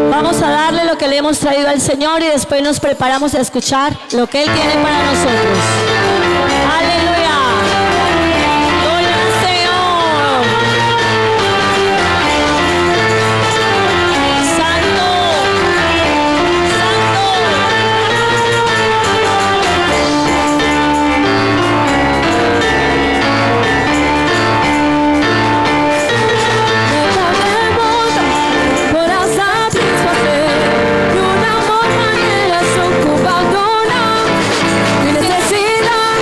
Vamos a darle lo que le hemos traído al Señor y después nos preparamos a escuchar lo que Él tiene para nosotros. Aleluya. Gloria al Señor. Santo. Para satisfacer de un amor manera son cubadona. Mi necesidad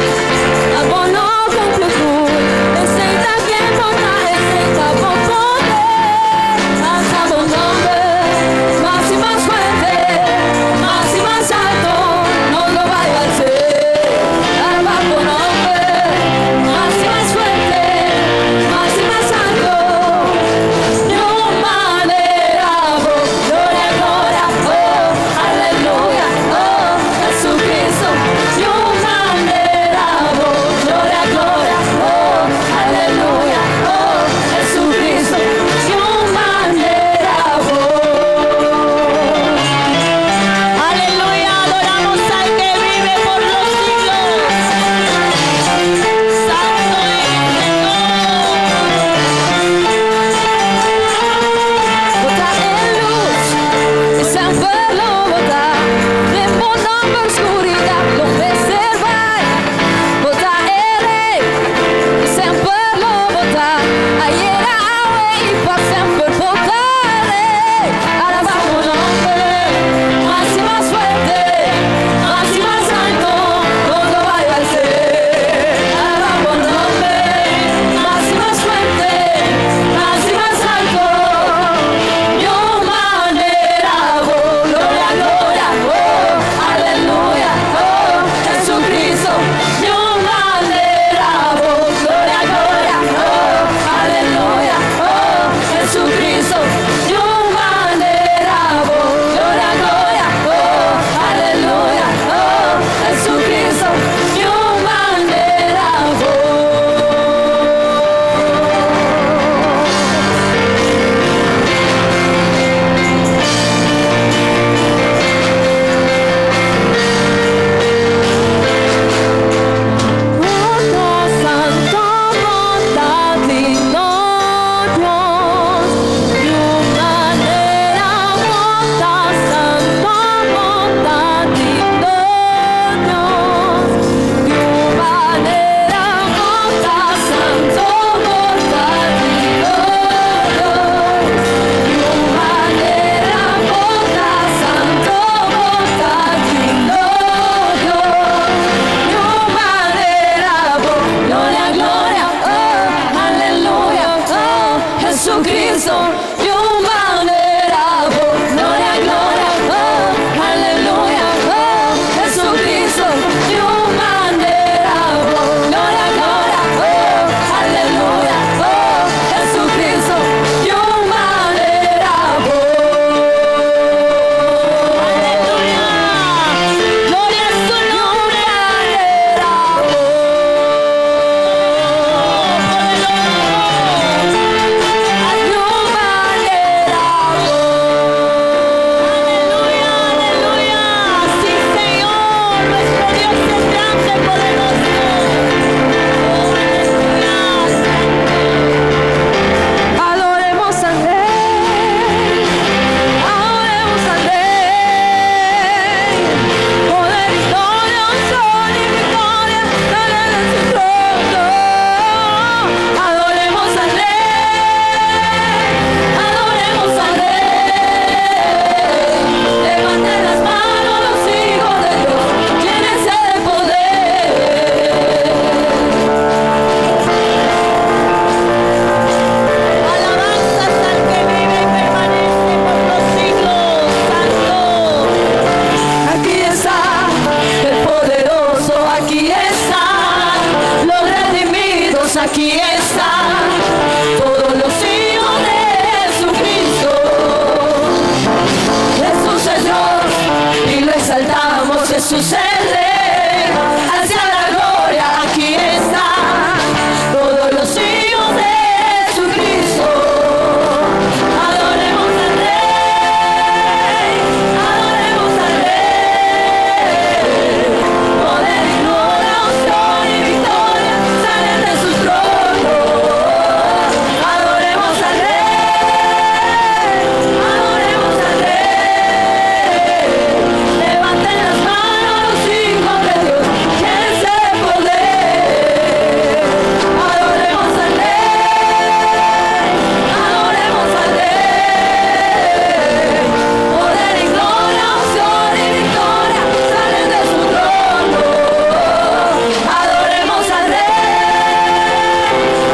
Jesús el Rey, hacia la gloria, aquí está. Todos los hijos de Jesucristo, adoremos al Rey, adoremos al Rey. Poder y gloria, unción y victoria salen de su trono. Adoremos al Rey, adoremos al Rey. Levanten las manos los hijos de Dios, que es el poder. Adoremos al Rey, adoremos al Rey. Poder y gloria, unción y victoria salen de su trono. Adoremos al Rey,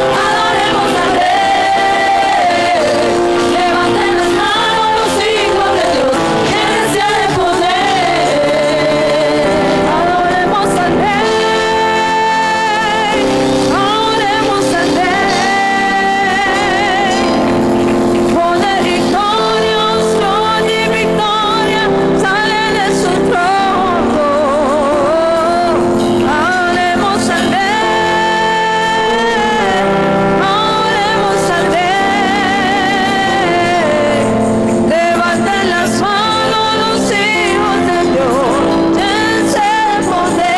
adoremos al Rey. Levanten las manos los hijos de Dios, que es el poder. Adoremos al Rey, adoremos al Rey. Poder y gloria, unción y victoria salen de su trono. Adoremos al Rey, adoremos al Rey. Levanten las manos los hijos de Dios, llénense de poder.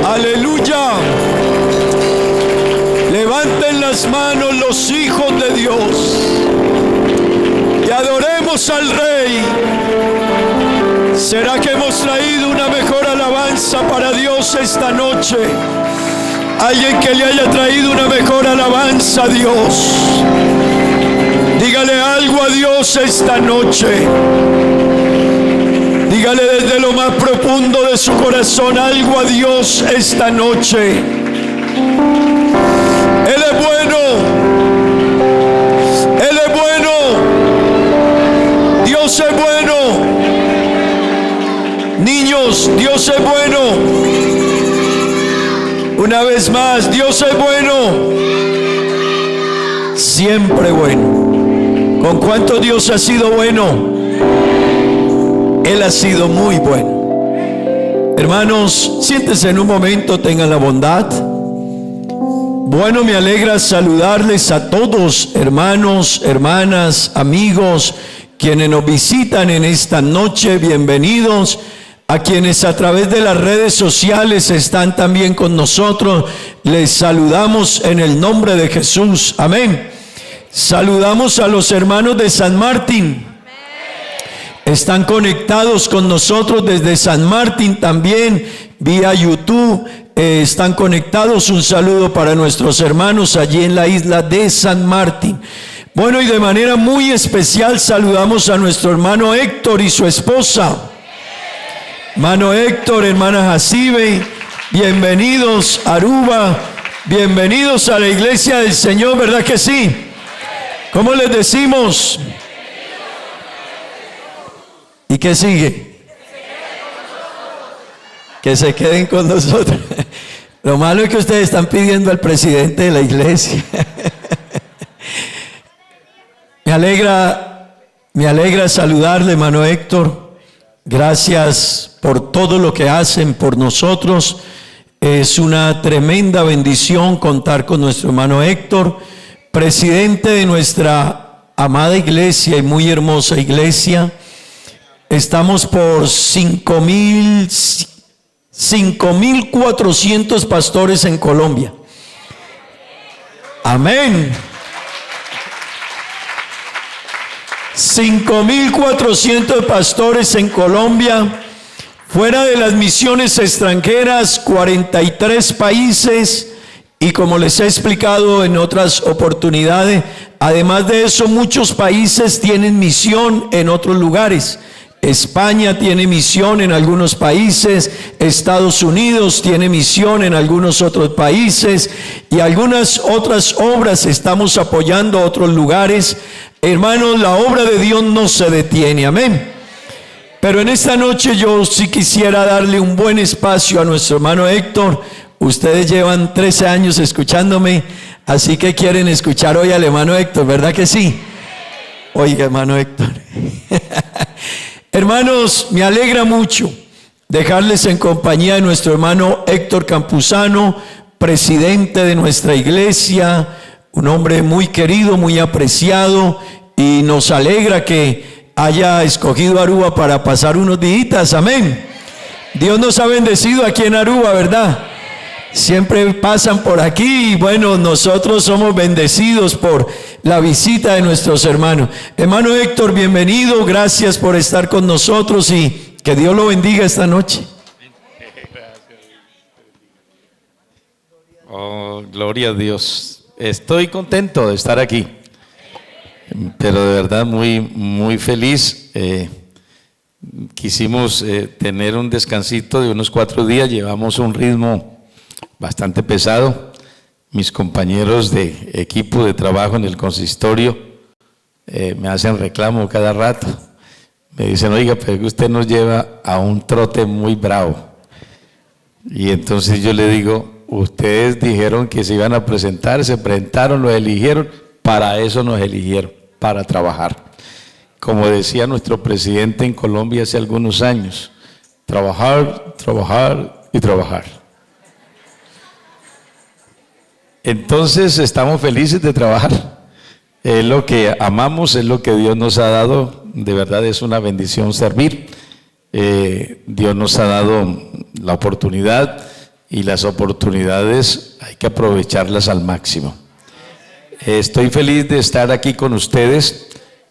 Aleluya. Levanten las manos los hijos de Dios y adoremos al Rey. ¿Será que hemos traído una mejor alabanza para Dios esta noche? Alguien que le haya traído una mejor alabanza a Dios. Dígale algo a Dios esta noche. Dígale desde lo más profundo de su corazón algo a Dios esta noche. Él es bueno. Él es bueno. Dios es bueno. Niños, Dios es bueno. Una vez más, Dios es bueno. Siempre bueno. ¿Con cuánto Dios ha sido bueno? Él ha sido muy bueno. Hermanos, siéntense en un momento, tengan la bondad. Bueno, me alegra saludarles a todos, hermanos, hermanas, amigos, quienes nos visitan en esta noche. Bienvenidos. A quienes a través de las redes sociales están también con nosotros, les saludamos en el nombre de Jesús. Amén. Saludamos a los hermanos de San Martín. Están conectados con nosotros desde San Martín también, vía YouTube. Están conectados. Un saludo para nuestros hermanos allí en la isla de San Martín. Bueno, y de manera muy especial saludamos a nuestro hermano Héctor y su esposa. Hermano Héctor, hermana Jacibe, bienvenidos a Aruba, bienvenidos a la iglesia del Señor, ¿verdad que sí? ¿Cómo les decimos? ¿Y qué sigue? Que se queden con nosotros. Lo malo es que ustedes están pidiendo al presidente de la iglesia. Me alegra saludarle, hermano Héctor. Gracias por todo lo que hacen por nosotros. Es una tremenda bendición contar con nuestro hermano Héctor, presidente de nuestra amada iglesia y muy hermosa iglesia. Estamos por 5,400 pastores en Colombia. Amén. 5,400 pastores en Colombia, fuera de las misiones extranjeras, 43 países, y como les he explicado en otras oportunidades, además de eso, muchos países tienen misión en otros lugares. España tiene misión en algunos países, Estados Unidos tiene misión en algunos otros países, y algunas otras obras estamos apoyando a otros lugares. Hermanos, la obra de Dios no se detiene, amén. Pero en esta noche yo sí quisiera darle un buen espacio a nuestro hermano Héctor ustedes llevan 13 años escuchándome, así que quieren escuchar hoy al hermano Héctor, ¿verdad que sí? Oiga, hermano Héctor. Hermanos, me alegra mucho dejarles en compañía de nuestro hermano Héctor Campuzano, presidente de nuestra iglesia, un hombre muy querido, muy apreciado, y nos alegra que haya escogido Aruba para pasar unos días. Amén. Dios nos ha bendecido aquí en Aruba, ¿verdad? Siempre pasan por aquí y bueno, nosotros somos bendecidos por la visita de nuestros hermanos. Hermano Héctor, bienvenido, gracias por estar con nosotros y que Dios lo bendiga esta noche. Oh, gloria a Dios. Estoy contento de estar aquí, pero de verdad muy feliz. Quisimos tener un descansito de unos 4 días, llevamos un ritmo bastante pesado. Mis compañeros de equipo de trabajo en el consistorio me hacen reclamo cada rato. Me dicen, oiga, pero usted nos lleva a un trote muy bravo. Y entonces yo le digo, ustedes dijeron que se iban a presentar, se presentaron, los eligieron, para eso nos eligieron, para trabajar. Como decía nuestro presidente en Colombia hace algunos años, trabajar, trabajar y trabajar. Entonces estamos felices de trabajar. Es lo que amamos, es lo que Dios nos ha dado. De verdad es una bendición servir. Dios nos ha dado la oportunidad y las oportunidades hay que aprovecharlas al máximo. Estoy feliz de estar aquí con ustedes.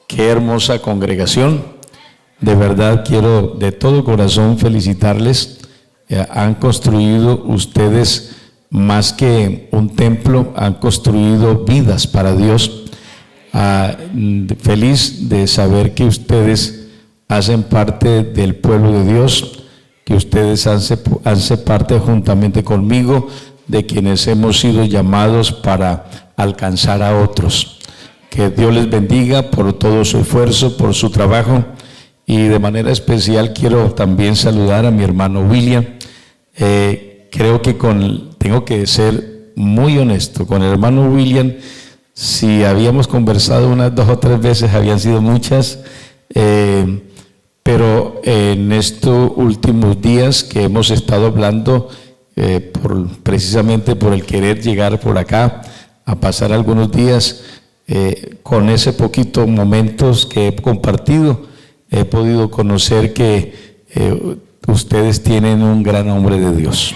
Qué hermosa congregación. De verdad quiero de todo corazón felicitarles. Han construido ustedes más que un templo, han construido vidas para Dios. Feliz de saber que ustedes hacen parte del pueblo de Dios, que ustedes hacen parte juntamente conmigo de quienes hemos sido llamados para alcanzar a otros. Que Dios les bendiga por todo su esfuerzo, por su trabajo, y de manera especial quiero también saludar a mi hermano William. Creo que tengo que ser muy honesto con el hermano William. Si habíamos conversado unas 2 o 3 veces, habían sido muchas, pero en estos últimos días que hemos estado hablando, precisamente por el querer llegar por acá a pasar algunos días, con ese poquito momentos que he compartido, he podido conocer que ustedes tienen un gran hombre de Dios.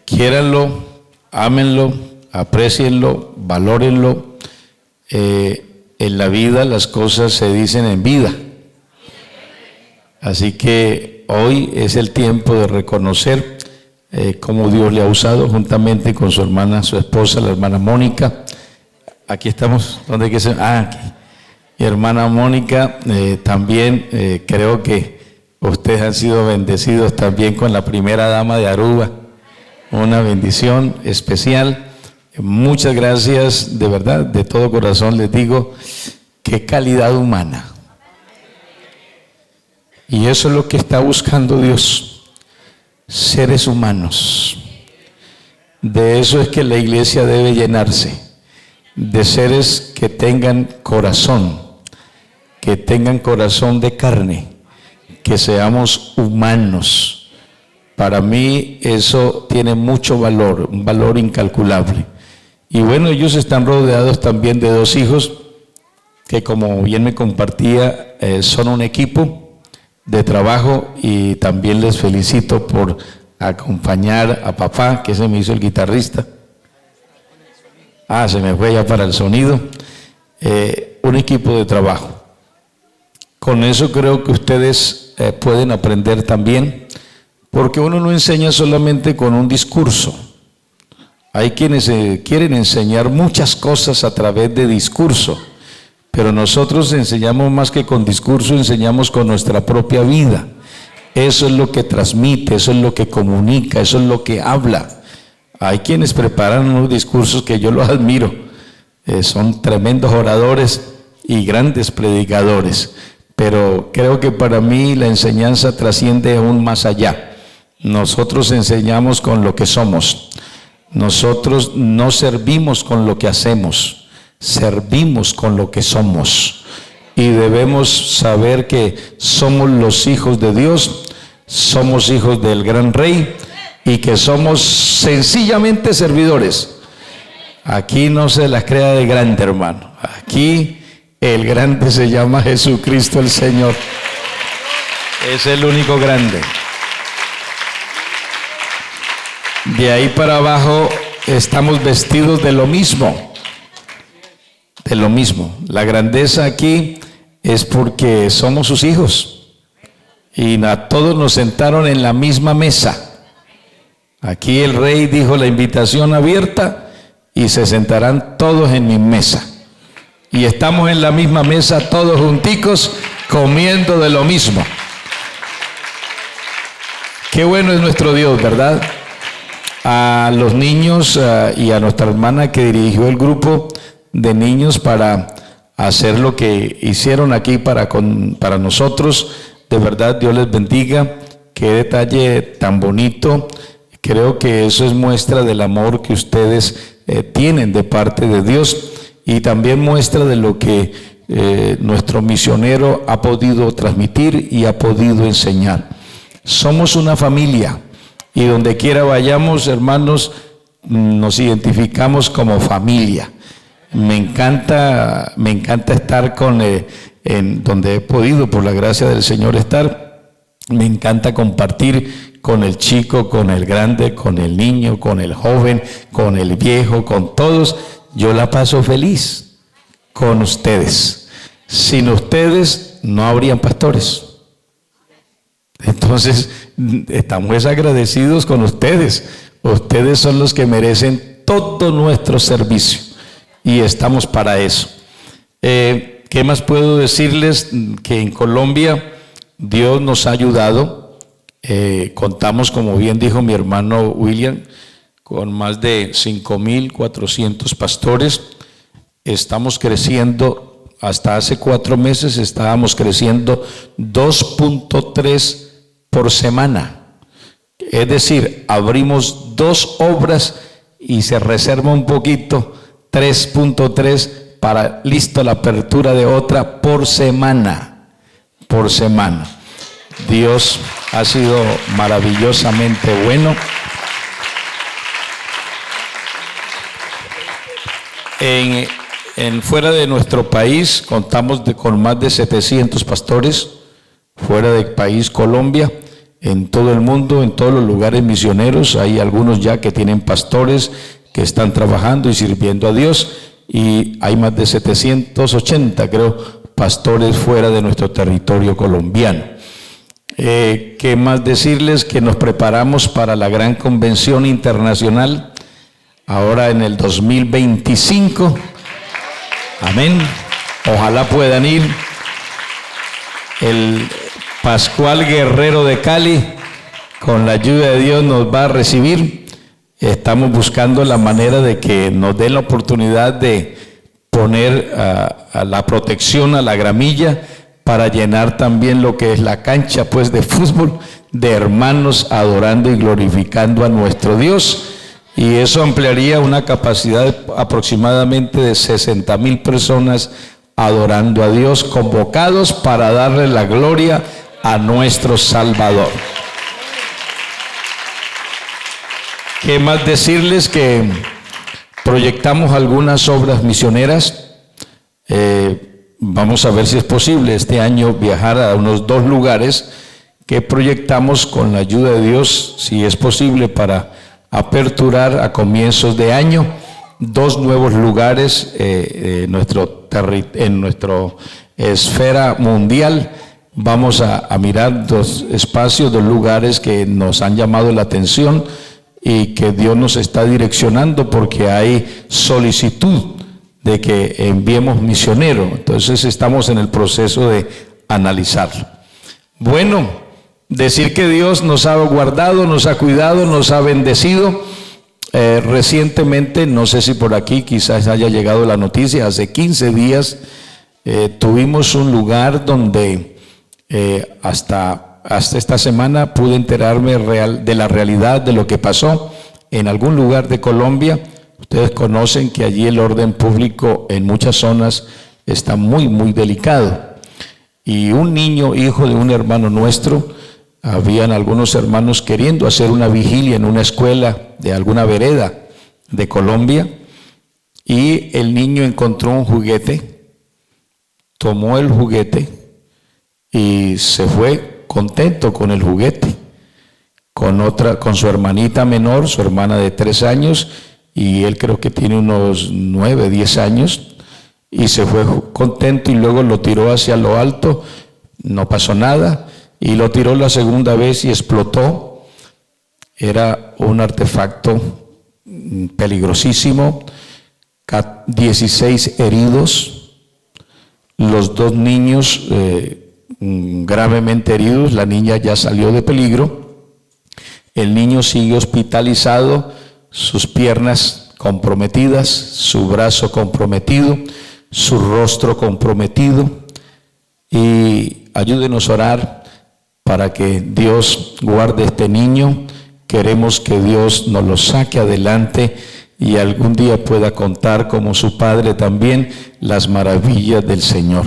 Quiéranlo, ámenlo, aprécienlo, valórenlo. En la vida las cosas se dicen en vida. Así que hoy es el tiempo de reconocer cómo Dios le ha usado juntamente con su hermana, su esposa, la hermana Mónica. Aquí estamos, ¿dónde hay que ser? Aquí. Mi hermana Mónica, también creo que ustedes han sido bendecidos también con la primera dama de Aruba. Una bendición especial. Muchas gracias, de verdad, de todo corazón les digo, qué calidad humana. Y eso es lo que está buscando Dios, seres humanos. De eso es que la iglesia debe llenarse, de seres que tengan corazón de carne, que seamos humanos. Para mí eso tiene mucho valor, un valor incalculable. Y bueno, ellos están rodeados también de 2 hijos que, como bien me compartía, son un equipo de trabajo, y también les felicito por acompañar a papá, que se me hizo el guitarrista. Se me fue ya para el sonido. Un equipo de trabajo. Con eso creo que ustedes pueden aprender también, porque uno no enseña solamente con un discurso. Hay quienes quieren enseñar muchas cosas a través de discurso, pero nosotros enseñamos más que con discurso, enseñamos con nuestra propia vida. Eso es lo que transmite, eso es lo que comunica, eso es lo que habla. Hay quienes preparan unos discursos que yo los admiro, son tremendos oradores y grandes predicadores, pero creo que para mí la enseñanza trasciende aún más allá. Nosotros enseñamos con lo que somos. Nosotros no servimos con lo que hacemos, servimos con lo que somos. Y debemos saber que somos los hijos de Dios, somos hijos del gran Rey y que somos sencillamente servidores. Aquí no se las crea de grande, hermano. Aquí el grande se llama Jesucristo el Señor. Es el único grande. De ahí para abajo estamos vestidos de lo mismo. De lo mismo. La grandeza aquí es porque somos sus hijos. Y a todos nos sentaron en la misma mesa. Aquí el rey dijo la invitación abierta y se sentarán todos en mi mesa. Y estamos en la misma mesa todos junticos comiendo de lo mismo. Qué bueno es nuestro Dios, ¿verdad? A los niños y a nuestra hermana que dirigió el grupo de niños para hacer lo que hicieron aquí para nosotros. De verdad, Dios les bendiga. Qué detalle tan bonito. Creo que eso es muestra del amor que ustedes tienen de parte de Dios y también muestra de lo que nuestro misionero ha podido transmitir y ha podido enseñar. Somos una familia. Y donde quiera vayamos, hermanos, nos identificamos como familia. Me encanta estar en donde he podido, por la gracia del Señor, estar. Me encanta compartir con el chico, con el grande, con el niño, con el joven, con el viejo, con todos. Yo la paso feliz con ustedes. Sin ustedes no habrían pastores. Entonces, estamos agradecidos con ustedes. Ustedes son los que merecen todo nuestro servicio y estamos para eso. ¿Qué más puedo decirles? Que en Colombia Dios nos ha ayudado. Contamos, como bien dijo mi hermano William, con más de 5.400 pastores. Estamos creciendo. Hasta hace 4 meses estábamos creciendo 2.3 por semana. Es decir, abrimos 2 obras y se reserva un poquito, 3.3 para listo la apertura de otra por semana. Por semana. Dios ha sido maravillosamente bueno. Fuera de nuestro país contamos con más de 700 pastores. Fuera del país, Colombia, en todo el mundo, en todos los lugares misioneros, hay algunos ya que tienen pastores que están trabajando y sirviendo a Dios, y hay más de 780, creo, pastores fuera de nuestro territorio colombiano. ¿Qué más decirles? Que nos preparamos para la gran convención internacional, ahora en el 2025. Amén. Ojalá puedan ir. El Pascual Guerrero de Cali, con la ayuda de Dios, nos va a recibir. Estamos buscando la manera de que nos den la oportunidad de poner a la protección a la gramilla para llenar también lo que es la cancha pues de fútbol, de hermanos adorando y glorificando a nuestro Dios. Y eso ampliaría una capacidad aproximadamente de 60,000 personas adorando a Dios, convocados para darle la gloria a nuestro Salvador. ¿Qué más decirles? Que proyectamos algunas obras misioneras. Vamos a ver si es posible este año viajar a unos 2 lugares que proyectamos con la ayuda de Dios, si es posible, para aperturar a comienzos de año 2 nuevos lugares en nuestra esfera mundial. Vamos a mirar 2 espacios, 2 lugares que nos han llamado la atención y que Dios nos está direccionando, porque hay solicitud de que enviemos misioneros. Entonces estamos en el proceso de analizarlo. Bueno, decir que Dios nos ha guardado, nos ha cuidado, nos ha bendecido. recientemente, no sé si por aquí quizás haya llegado la noticia, hace 15 días tuvimos un lugar donde hasta esta semana pude enterarme de la realidad de lo que pasó en algún lugar de Colombia. Ustedes conocen que allí el orden público en muchas zonas está muy, muy delicado. Y un niño, hijo de un hermano nuestro, habían algunos hermanos queriendo hacer una vigilia en una escuela de alguna vereda de Colombia, y el niño encontró un juguete, tomó el juguete y se fue contento con el juguete, con su hermanita menor, su hermana de 3 años, y él creo que tiene unos 9, 10 años, y se fue contento y luego lo tiró hacia lo alto, no pasó nada, y lo tiró la segunda vez y explotó. Era un artefacto peligrosísimo, 16 heridos, los 2 niños gravemente heridos, la niña ya salió de peligro, el niño sigue hospitalizado, sus piernas comprometidas, su brazo comprometido, su rostro comprometido, y ayúdenos a orar para que Dios guarde a este niño. Queremos que Dios nos lo saque adelante y algún día pueda contar como su padre también las maravillas del Señor.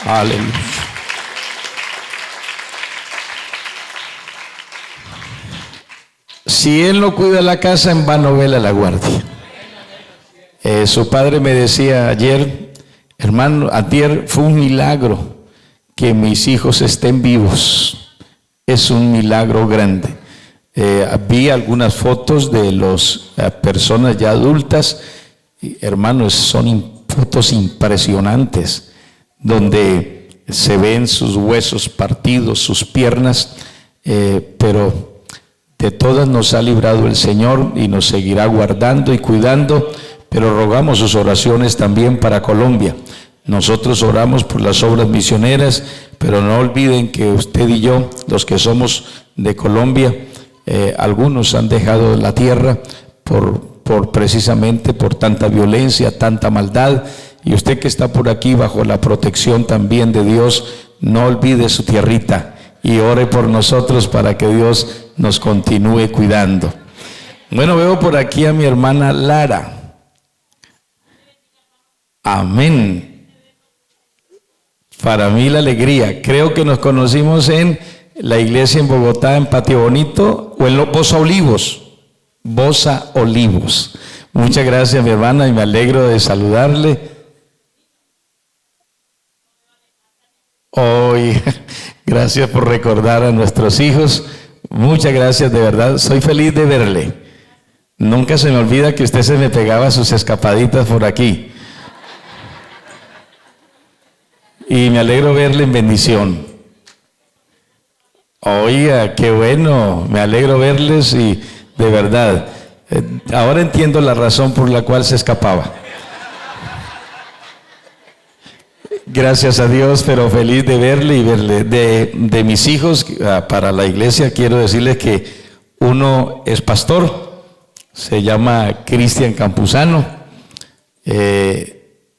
Aleluya. Si él no cuida la casa, en vano vela la guardia. Su padre me decía ayer, hermano, ayer fue un milagro que mis hijos estén vivos. Es un milagro grande. Vi algunas fotos de las personas ya adultas, hermanos, son fotos impresionantes, donde se ven sus huesos partidos, sus piernas, pero de todas nos ha librado el Señor y nos seguirá guardando y cuidando, pero rogamos sus oraciones también para Colombia. Nosotros oramos por las obras misioneras, pero no olviden que usted y yo, los que somos de Colombia, algunos han dejado la tierra precisamente por tanta violencia, tanta maldad, y usted que está por aquí bajo la protección también de Dios, no olvide su tierrita y ore por nosotros para que Dios nos continúe cuidando. Bueno, veo por aquí a mi hermana Lara. Amén. Para mí la alegría. Creo que nos conocimos en la iglesia en Bogotá, en Patio Bonito, o en Bosa Olivos. Bosa Olivos. Muchas gracias, mi hermana, y me alegro de saludarle. Hoy, gracias por recordar a nuestros hijos. Muchas gracias, de verdad. Soy feliz de verle. Nunca se me olvida que usted se me pegaba sus escapaditas por aquí. Y me alegro verle en bendición. Oiga, qué bueno, me alegro verles y de verdad, ahora entiendo la razón por la cual se escapaba. Gracias a Dios, pero feliz de verle y verle. De mis hijos, para la iglesia, quiero decirles que uno es pastor, se llama Cristian Campuzano.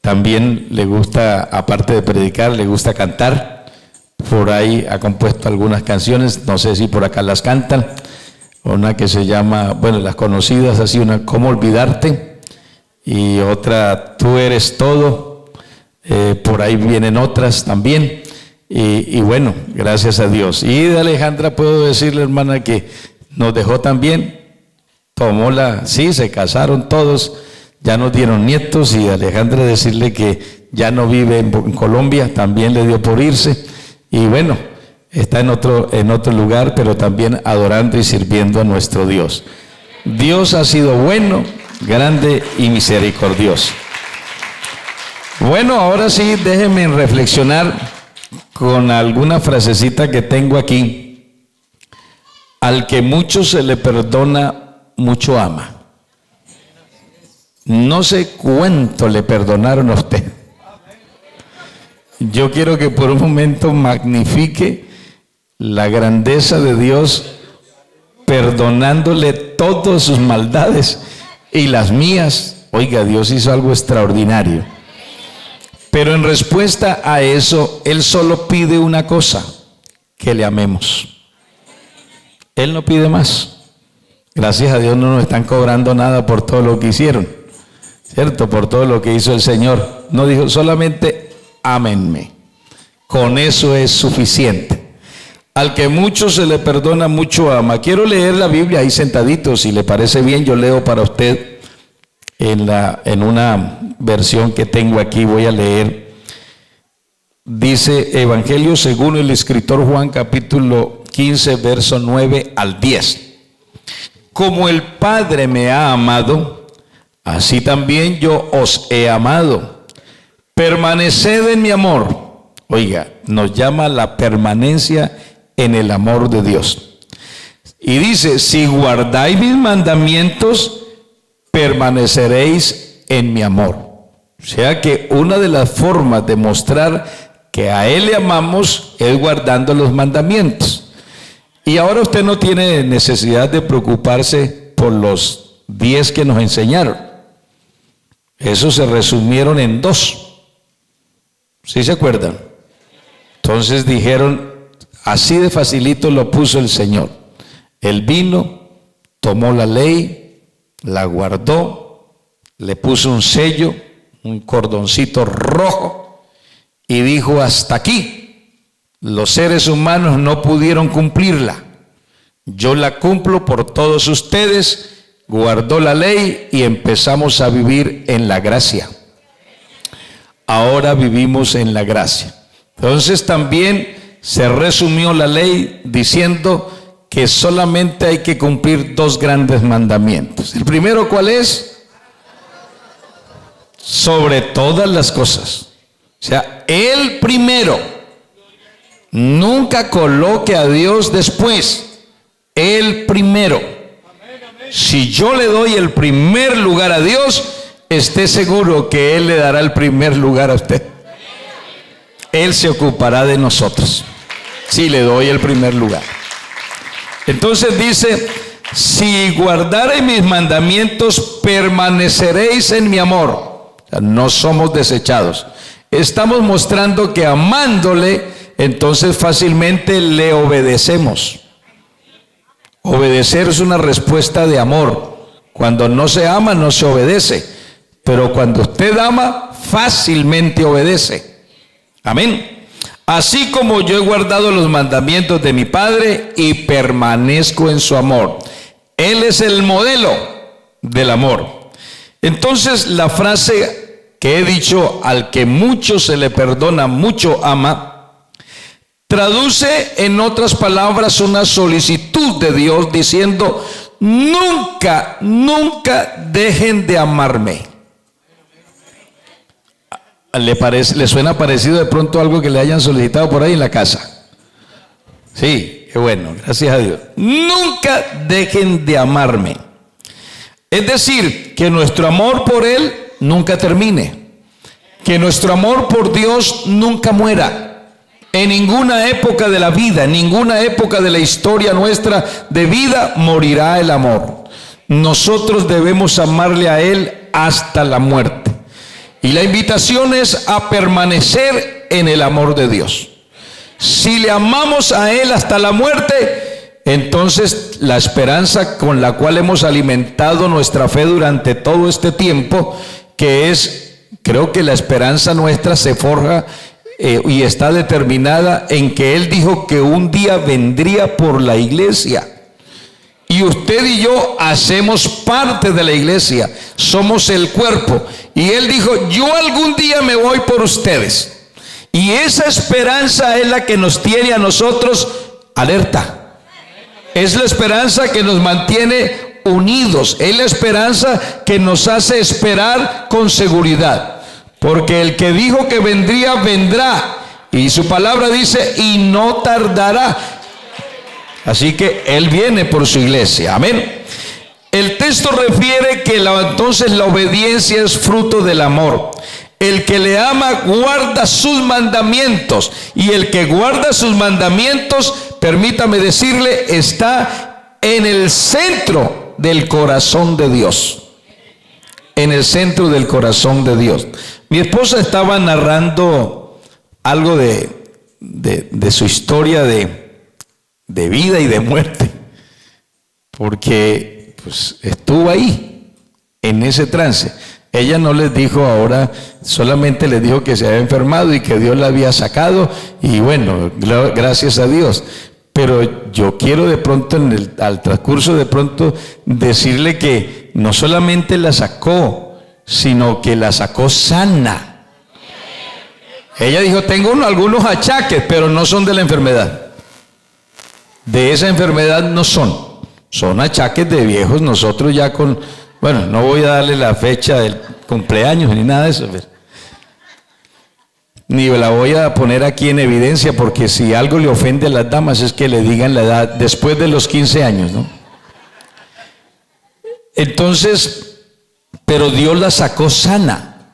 También le gusta, aparte de predicar, le gusta cantar. Por ahí ha compuesto algunas canciones, no sé si por acá las cantan. Una que se llama, bueno, las conocidas, así una, ¿Cómo olvidarte? Y otra, Tú eres todo. Por ahí vienen otras también. Y bueno, gracias a Dios. Y de Alejandra puedo decirle, hermana, que nos dejó también. Sí, se casaron todos. Ya nos dieron nietos, y Alejandra decirle que ya no vive en Colombia, también le dio por irse, y bueno, está en otro lugar, pero también adorando y sirviendo a nuestro Dios. Dios ha sido bueno, grande y misericordioso. Bueno, ahora sí, déjenme reflexionar con alguna frasecita que tengo aquí. Al que mucho se le perdona, mucho ama. No sé cuánto le perdonaron a usted. Yo quiero que por un momento magnifique la grandeza de Dios perdonándole todas sus maldades y las mías. Oiga, Dios hizo algo extraordinario. Pero en respuesta a eso, Él solo pide una cosa: que le amemos. Él no pide más. Gracias a Dios no nos están cobrando nada por todo lo que hicieron, ¿cierto? Por todo lo que hizo el Señor. No dijo solamente ámenme. Con eso es suficiente. Al que mucho se le perdona, mucho ama. Quiero leer la Biblia ahí sentadito. Si le parece bien, yo leo para usted en una versión que tengo aquí. Voy a leer. Dice Evangelio según el escritor Juan, capítulo 15, verso 9 al 10. Como el Padre me ha amado, así también yo os he amado. Permaneced en mi amor. Oiga, nos llama la permanencia en el amor de Dios. Y dice, si guardáis mis mandamientos, permaneceréis en mi amor. O sea que una de las formas de mostrar que a Él le amamos es guardando los mandamientos. Y ahora usted no tiene necesidad de preocuparse por los 10 que nos enseñaron. Esos se resumieron en 2. ¿Sí se acuerdan? Entonces dijeron, así de facilito lo puso el Señor. Él vino, tomó la ley, la guardó, le puso un sello, un cordoncito rojo y dijo, hasta aquí. Los seres humanos no pudieron cumplirla. Yo la cumplo por todos ustedes. Guardó la ley y empezamos a vivir en la gracia. Ahora vivimos en la gracia. Entonces también se resumió la ley diciendo que solamente hay que cumplir 2 grandes mandamientos. El primero, ¿cuál es? Sobre todas las cosas. O sea, el primero. Nunca coloque a Dios después. El primero. Si yo le doy el primer lugar a Dios, esté seguro que Él le dará el primer lugar a usted. Él se ocupará de nosotros si le doy el primer lugar. Entonces dice, si guardareis mis mandamientos, permaneceréis en mi amor. O sea, no somos desechados. Estamos mostrando que amándole, entonces fácilmente le obedecemos. Obedecer es una respuesta de amor. Cuando no se ama, no se obedece. Pero cuando usted ama, fácilmente obedece. Amén. Así como yo he guardado los mandamientos de mi Padre y permanezco en su amor. Él es el modelo del amor. Entonces la frase que he dicho, al que mucho se le perdona, mucho ama, traduce en otras palabras una solicitud de Dios diciendo, nunca, nunca dejen de amarme. ¿Le suena parecido de pronto algo que le hayan solicitado por ahí en la casa? Sí, qué bueno, gracias a Dios. Nunca dejen de amarme. Es decir, que nuestro amor por Él nunca termine. Que nuestro amor por Dios nunca muera. En ninguna época de la vida, en ninguna época de la historia nuestra de vida morirá el amor. Nosotros debemos amarle a Él hasta la muerte. Y la invitación es a permanecer en el amor de Dios. Si le amamos a Él hasta la muerte, entonces la esperanza con la cual hemos alimentado nuestra fe durante todo este tiempo, que es, creo que la esperanza nuestra se forja y está determinada en que Él dijo que un día vendría por la iglesia. Y usted y yo hacemos parte de la iglesia, somos el cuerpo. Y Él dijo, yo algún día me voy por ustedes. Y esa esperanza es la que nos tiene a nosotros alerta. Es la esperanza que nos mantiene unidos. Es la esperanza que nos hace esperar con seguridad. Porque el que dijo que vendría, vendrá. Y su palabra dice, y no tardará. Así que Él viene por su iglesia. Amén. El texto refiere que entonces la obediencia es fruto del amor. El que le ama guarda sus mandamientos. Y el que guarda sus mandamientos, permítame decirle, está en el centro del corazón de Dios. En el centro del corazón de Dios. Mi esposa estaba narrando algo de su historia de vida y de muerte, porque pues, estuvo ahí, en ese trance. Ella no les dijo ahora, solamente les dijo que se había enfermado y que Dios la había sacado, y bueno, gracias a Dios. Pero yo quiero de pronto, al transcurso de pronto, decirle que no solamente la sacó, sino que la sacó sana. Ella dijo, tengo algunos achaques, pero no son de la enfermedad. De esa enfermedad no son achaques de viejos. Nosotros ya bueno, no voy a darle la fecha del cumpleaños ni nada de eso, ni la voy a poner aquí en evidencia, porque si algo le ofende a las damas es que le digan la edad después de los 15 años, ¿no? Entonces, pero Dios la sacó sana.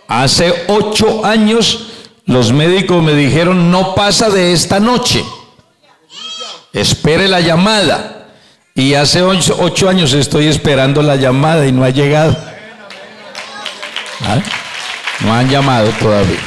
Hace 8 años los médicos me dijeron, no pasa de esta noche, espere la llamada. Y hace 8 años estoy esperando la llamada y no ha llegado. ¿Ah? No han llamado todavía.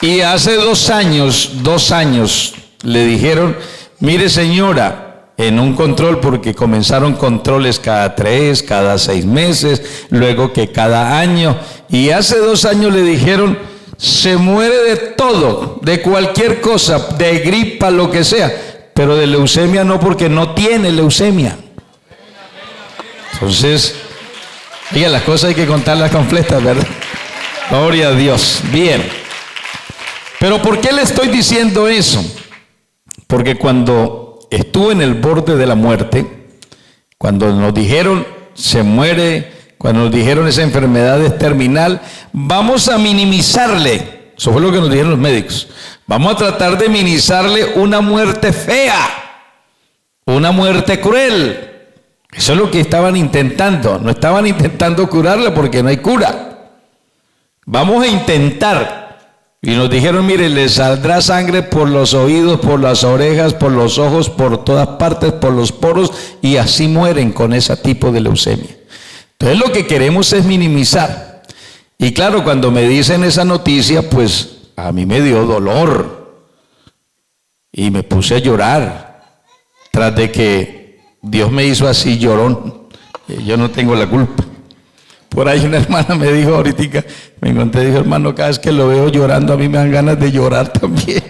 Y hace 2 años le dijeron, mire señora, en un control, porque comenzaron controles cada 3, cada 6 meses, luego que cada año, y hace 2 años le dijeron, se muere de todo, de cualquier cosa, de gripa, lo que sea, pero de leucemia no, porque no tiene leucemia. Entonces, oiga, las cosas hay que contarlas completas, ¿verdad? Gloria a Dios. Bien. Pero ¿por qué le estoy diciendo eso? Porque cuando estuve en el borde de la muerte, cuando nos dijeron se muere, cuando nos dijeron esa enfermedad es terminal, vamos a minimizarle, eso fue lo que nos dijeron los médicos, vamos a tratar de minimizarle una muerte fea, una muerte cruel. Eso es lo que estaban intentando. No estaban intentando curarla porque no hay cura. Vamos a intentar. Y nos dijeron, mire, le saldrá sangre por los oídos, por las orejas, por los ojos, por todas partes, por los poros, y así mueren con ese tipo de leucemia. Entonces lo que queremos es minimizar. Y claro, cuando me dicen esa noticia, pues a mí me dio dolor. Y me puse a llorar. Tras de que Dios me hizo así llorón. Yo no tengo la culpa. Por ahí una hermana me dijo ahorita, me encontré, dijo, hermano, cada vez que lo veo llorando, a mí me dan ganas de llorar también.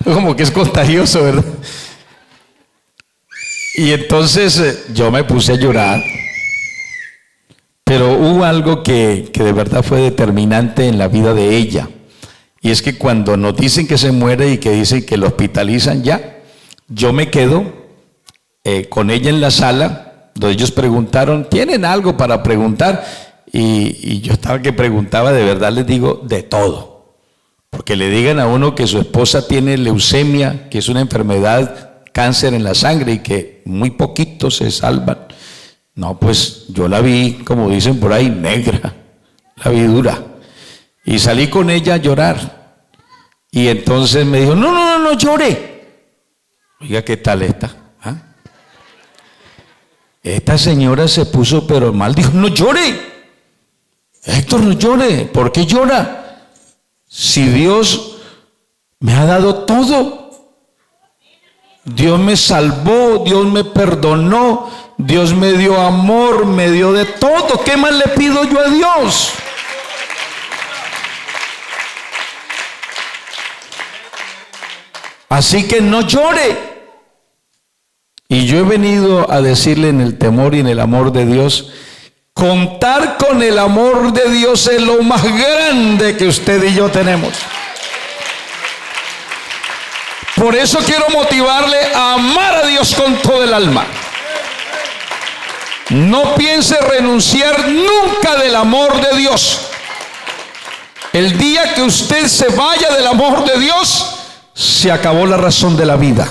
Como que es contagioso, ¿verdad? Y entonces yo me puse a llorar. Pero hubo algo que de verdad fue determinante en la vida de ella. Y es que cuando nos dicen que se muere y que dicen que lo hospitalizan ya, yo me quedo con ella en la sala, donde ellos preguntaron, ¿tienen algo para preguntar? Y yo estaba que preguntaba, de verdad les digo, de todo. Porque le digan a uno que su esposa tiene leucemia, que es una enfermedad, cáncer en la sangre y que muy poquitos se salvan. No, pues yo la vi, como dicen por ahí, negra, la vi dura. Y salí con ella a llorar. Y entonces me dijo, no llore. Oiga, ¿qué tal esta? ¿Ah? Esta señora se puso pero mal, dijo, no llore. Héctor, no llore. ¿Por qué llora? Si Dios me ha dado todo. Dios me salvó, Dios me perdonó, Dios me dio amor, me dio de todo. ¿Qué más le pido yo a Dios? Así que no llore. Y yo he venido a decirle en el temor y en el amor de Dios, contar con el amor de Dios es lo más grande que usted y yo tenemos. Por eso quiero motivarle a amar a Dios con todo el alma. No piense renunciar nunca del amor de Dios. El día que usted se vaya del amor de Dios, se acabó la razón de la vida.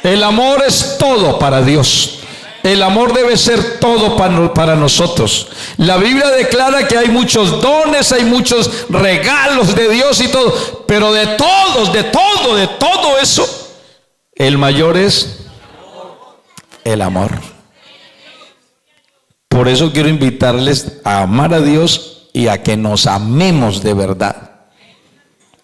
El amor es todo para Dios. El amor debe ser todo para nosotros. La Biblia declara que hay muchos dones, hay muchos regalos de Dios y todo, pero de todo eso, el mayor es el amor. Por eso quiero invitarles a amar a Dios y a que nos amemos de verdad.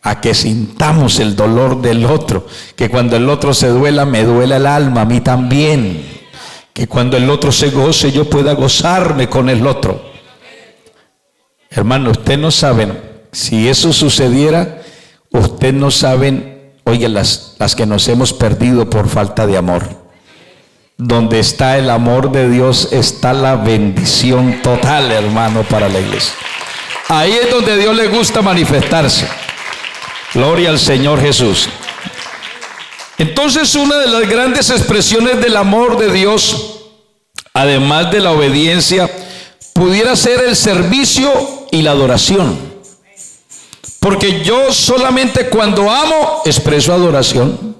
A que sintamos el dolor del otro, que cuando el otro se duela, me duela el alma, a mí también. Que cuando el otro se goce, yo pueda gozarme con el otro. Hermano, ustedes no saben, si eso sucediera, ustedes no saben, oye, las que nos hemos perdido por falta de amor. Donde está el amor de Dios, está la bendición total, hermano, para la iglesia. Ahí es donde Dios le gusta manifestarse. Gloria al Señor Jesús. Entonces, una de las grandes expresiones del amor de Dios, además de la obediencia, pudiera ser el servicio y la adoración. Porque yo solamente cuando amo, expreso adoración.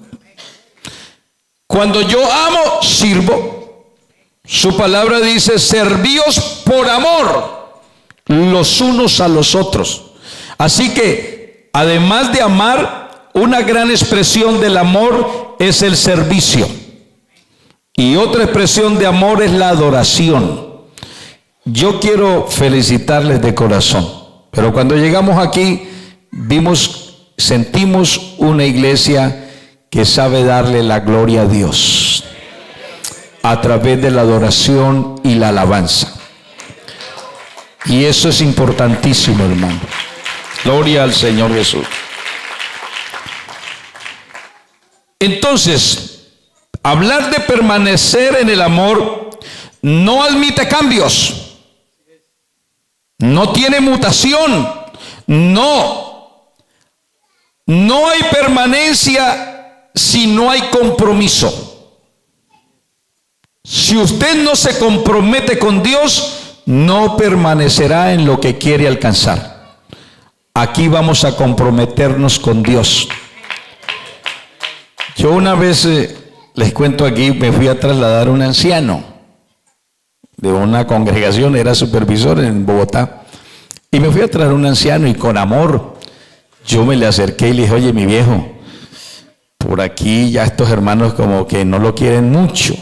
Cuando yo amo, sirvo. Su palabra dice, servíos por amor los unos a los otros. Así que, además de amar, una gran expresión del amor es el servicio. Y otra expresión de amor es la adoración. Yo quiero felicitarles de corazón. Pero cuando llegamos aquí, sentimos una iglesia que sabe darle la gloria a Dios a través de la adoración y la alabanza. Y eso es importantísimo, hermano. Gloria al Señor Jesús. Entonces, hablar de permanecer en el amor no admite cambios. No tiene mutación. No hay permanencia si no hay compromiso. Si usted no se compromete con Dios, no permanecerá en lo que quiere alcanzar. Aquí vamos a comprometernos con Dios. Yo una vez, les cuento aquí, me fui a trasladar a un anciano de una congregación, era supervisor en Bogotá, y me fui a traer a un anciano y con amor yo me le acerqué y le dije, oye, mi viejo, por aquí ya estos hermanos como que no lo quieren mucho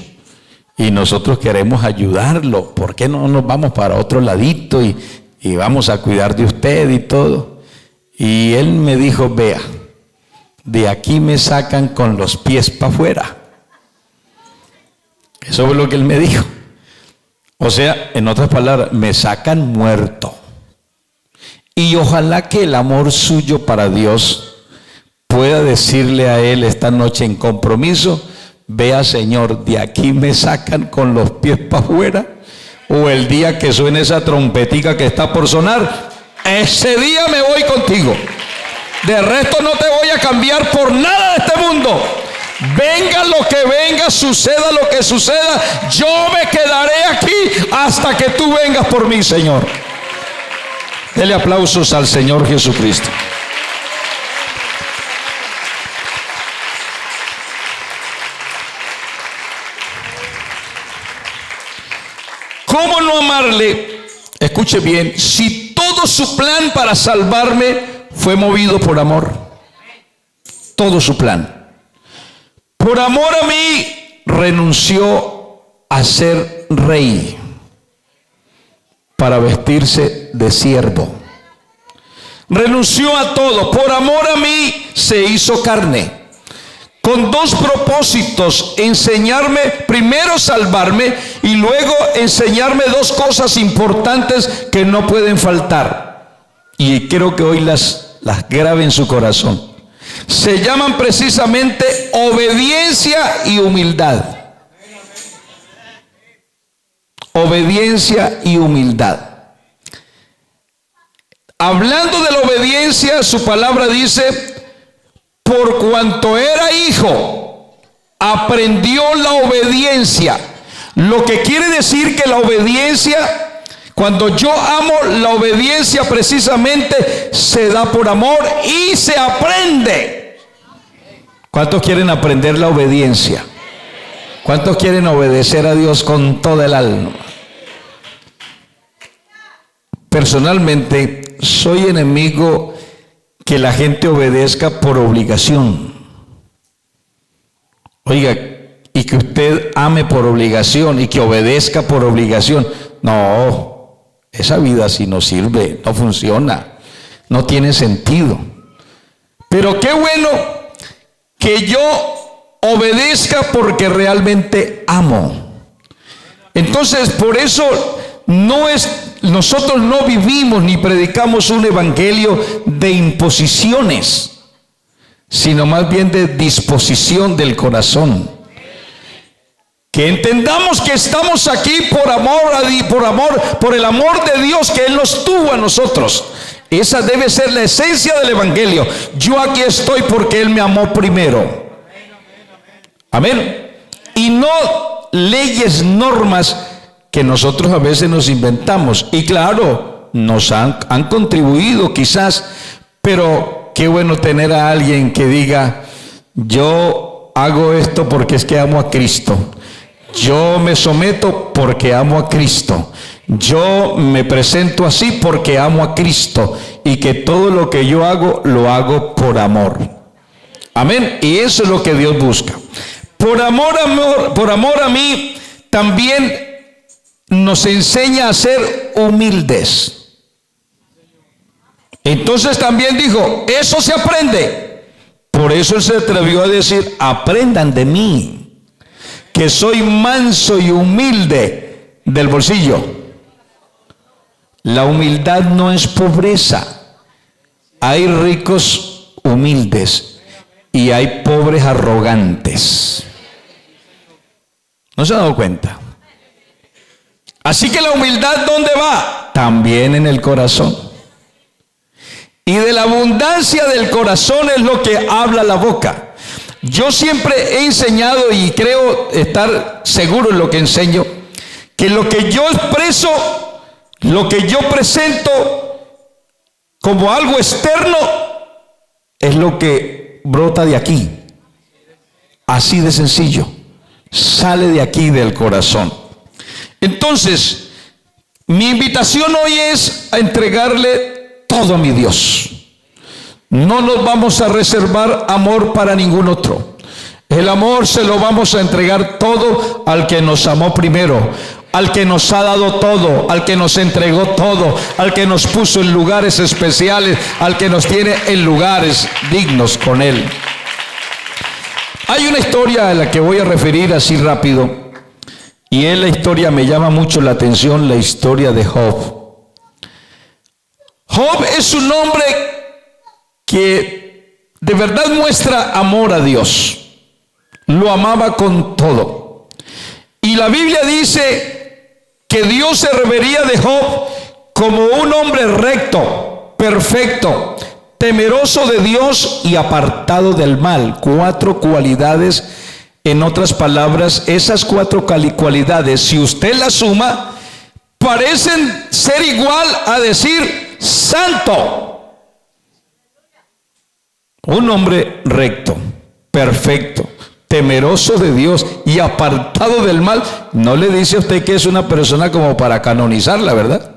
y nosotros queremos ayudarlo, ¿por qué no nos vamos para otro ladito y vamos a cuidar de usted y todo? Y él me dijo, vea, de aquí me sacan con los pies para afuera. Eso fue lo que él me dijo. O sea, en otras palabras, me sacan muerto. Y ojalá que el amor suyo para Dios pueda decirle a él esta noche en compromiso, vea, Señor, de aquí me sacan con los pies para afuera, o el día que suene esa trompetica que está por sonar, ese día me voy contigo. De resto no te voy a cambiar por nada de este mundo. Venga lo que venga, suceda lo que suceda, yo me quedaré aquí hasta que tú vengas por mí, Señor. Dele aplausos al Señor Jesucristo. ¿Cómo no amarle? Escuche bien, si todo su plan para salvarme fue movido por amor. Todo su plan. Por amor a mí renunció a ser rey para vestirse de siervo. Renunció a todo. Por amor a mí se hizo carne. Con dos propósitos: enseñarme, primero salvarme, y luego enseñarme dos cosas importantes que no pueden faltar. Y quiero que hoy las grabe en su corazón. Se llaman precisamente obediencia y humildad. Obediencia y humildad. Hablando de la obediencia, su palabra dice: por cuanto era hijo, aprendió la obediencia. Lo que quiere decir que la obediencia, cuando yo amo, la obediencia precisamente se da por amor y se aprende. ¿Cuántos quieren aprender la obediencia? ¿Cuántos quieren obedecer a Dios con toda el alma? Personalmente, soy enemigo que la gente obedezca por obligación. Oiga, y que usted ame por obligación y que obedezca por obligación. No, esa vida así no sirve, no funciona, no tiene sentido. Pero qué bueno que yo obedezca porque realmente amo. Entonces, por eso nosotros no vivimos ni predicamos un evangelio de imposiciones, sino más bien de disposición del corazón. Que entendamos que estamos aquí por el amor de Dios que Él nos tuvo a nosotros. Esa debe ser la esencia del evangelio. Yo aquí estoy porque Él me amó primero. Amén. Y no leyes, normas que nosotros a veces nos inventamos. Y claro, nos han contribuido quizás, pero qué bueno tener a alguien que diga: yo hago esto porque es que amo a Cristo. Yo me someto porque amo a Cristo. Yo me presento así porque amo a Cristo. Y que todo lo que yo hago, lo hago por amor. Amén. Y eso es lo que Dios busca. Por amor a mí, también nos enseña a ser humildes. Entonces también dijo, eso se aprende. Por eso Él se atrevió a decir, aprendan de mí, que soy manso y humilde del bolsillo. La humildad no es pobreza. Hay ricos humildes y hay pobres arrogantes. ¿No se ha dado cuenta? Así que la humildad, ¿dónde va? También en el corazón. Y de la abundancia del corazón es lo que habla la boca. Yo siempre he enseñado, y creo estar seguro en lo que enseño, que lo que yo expreso, lo que yo presento como algo externo, es lo que brota de aquí. Así de sencillo. Sale de aquí, del corazón. Entonces, mi invitación hoy es a entregarle todo a mi Dios. No nos vamos a reservar amor para ningún otro. El amor se lo vamos a entregar todo al que nos amó primero, al que nos ha dado todo, al que nos entregó todo, al que nos puso en lugares especiales, al que nos tiene en lugares dignos con Él. Hay una historia a la que voy a referir así rápido, y es la historia, me llama mucho la atención, la historia de Job. Job es un hombre que de verdad muestra amor a Dios. Lo amaba con todo. Y la Biblia dice que Dios se refería de Job como un hombre recto, perfecto, temeroso de Dios y apartado del mal. 4 cualidades. En otras palabras, esas 4 cualidades, si usted las suma, parecen ser igual a decir santo. Un hombre recto, perfecto, temeroso de Dios y apartado del mal. No le dice a usted que es una persona como para canonizarla, ¿verdad?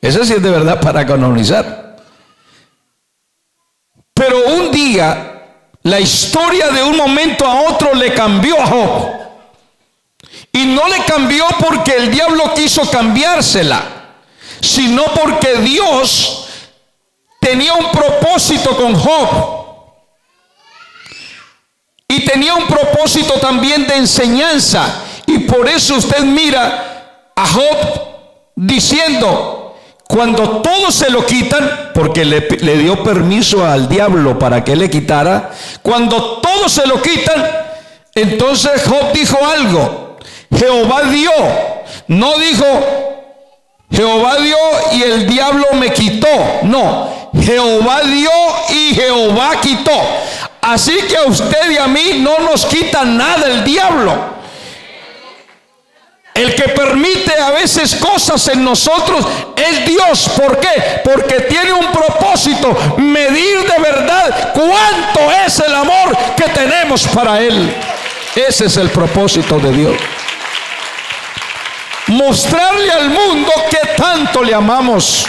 Esa sí es de verdad para canonizar. Pero un día, la historia de un momento a otro le cambió a Job. Y no le cambió porque el diablo quiso cambiársela, sino porque Dios tenía un propósito con Job. Y tenía un propósito también de enseñanza. Y por eso usted mira a Job diciendo, cuando todos se lo quitan, porque le dio permiso al diablo para que le quitara, cuando todos se lo quitan, entonces Job dijo algo: Jehová dio. No dijo Jehová dio y el diablo me quitó. No, Jehová dio y Jehová quitó. Así que a usted y a mí no nos quita nada el diablo. El que permite a veces cosas en nosotros es Dios. ¿Por qué? Porque tiene un propósito: medir de verdad cuánto es el amor que tenemos para Él. Ese es el propósito de Dios. Mostrarle al mundo que tanto le amamos.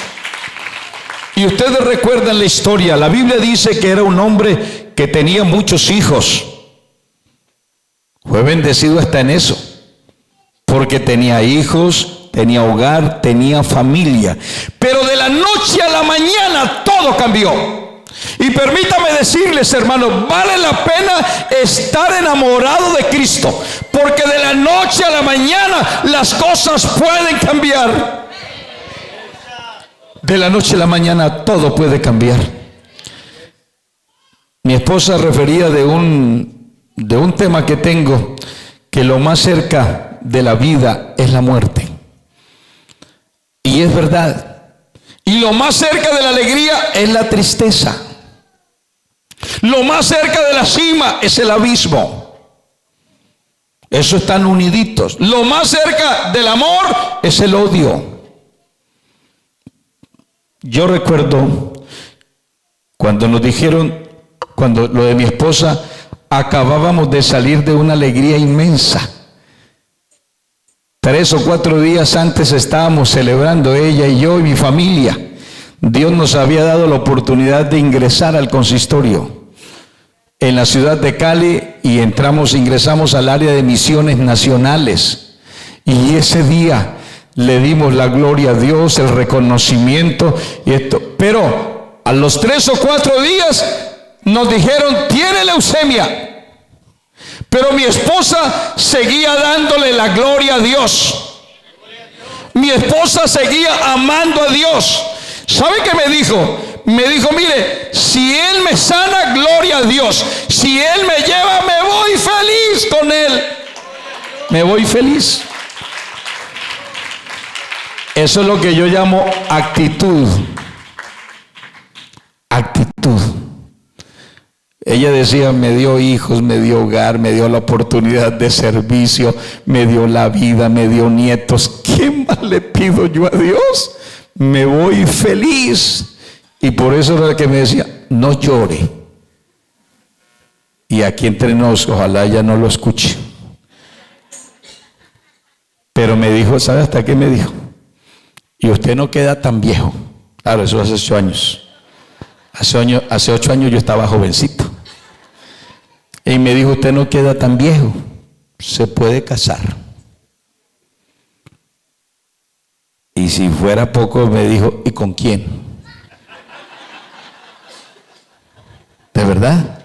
Y ustedes recuerdan la historia. La Biblia dice que era un hombre que tenía muchos hijos. Fue bendecido hasta en eso, porque tenía hijos, tenía hogar, tenía familia. Pero de la noche a la mañana todo cambió. Y permítame decirles, hermanos, vale la pena estar enamorado de Cristo, porque de la noche a la mañana las cosas pueden cambiar. De la noche a la mañana todo puede cambiar. Mi esposa refería de un tema que tengo, que lo más cerca de la vida es la muerte. Y es verdad. Y lo más cerca de la alegría es la tristeza. Lo más cerca de la cima es el abismo. Eso están uniditos. Lo más cerca del amor es el odio. Yo recuerdo cuando nos dijeron, cuando lo de mi esposa, acabábamos de salir de una alegría inmensa. 3 o 4 días antes estábamos celebrando ella y yo y mi familia. Dios nos había dado la oportunidad de ingresar al consistorio en la ciudad de Cali y ingresamos al área de misiones nacionales. Y ese día le dimos la gloria a Dios, el reconocimiento y esto. Pero a los 3 o 4 días nos dijeron, tiene leucemia. Pero mi esposa seguía dándole la gloria a Dios. Mi esposa seguía amando a Dios. ¿Sabe qué me dijo? Me dijo, mire, si Él me sana, gloria a Dios. Si Él me lleva, me voy feliz con Él. Me voy feliz. Eso es lo que yo llamo actitud. Actitud. Ella decía, me dio hijos, me dio hogar, me dio la oportunidad de servicio, me dio la vida, me dio nietos. ¿Qué más le pido yo a Dios? Me voy feliz. Y por eso era que me decía, no llore. Y aquí entre nos, ojalá ella no lo escuche. Pero me dijo, ¿sabe hasta qué me dijo? Y usted no queda tan viejo. Claro, eso hace 8 años. Hace 8 años yo estaba jovencito. Y me dijo, usted no queda tan viejo. Se puede casar. Y si fuera poco, me dijo, ¿y con quién? ¿De verdad?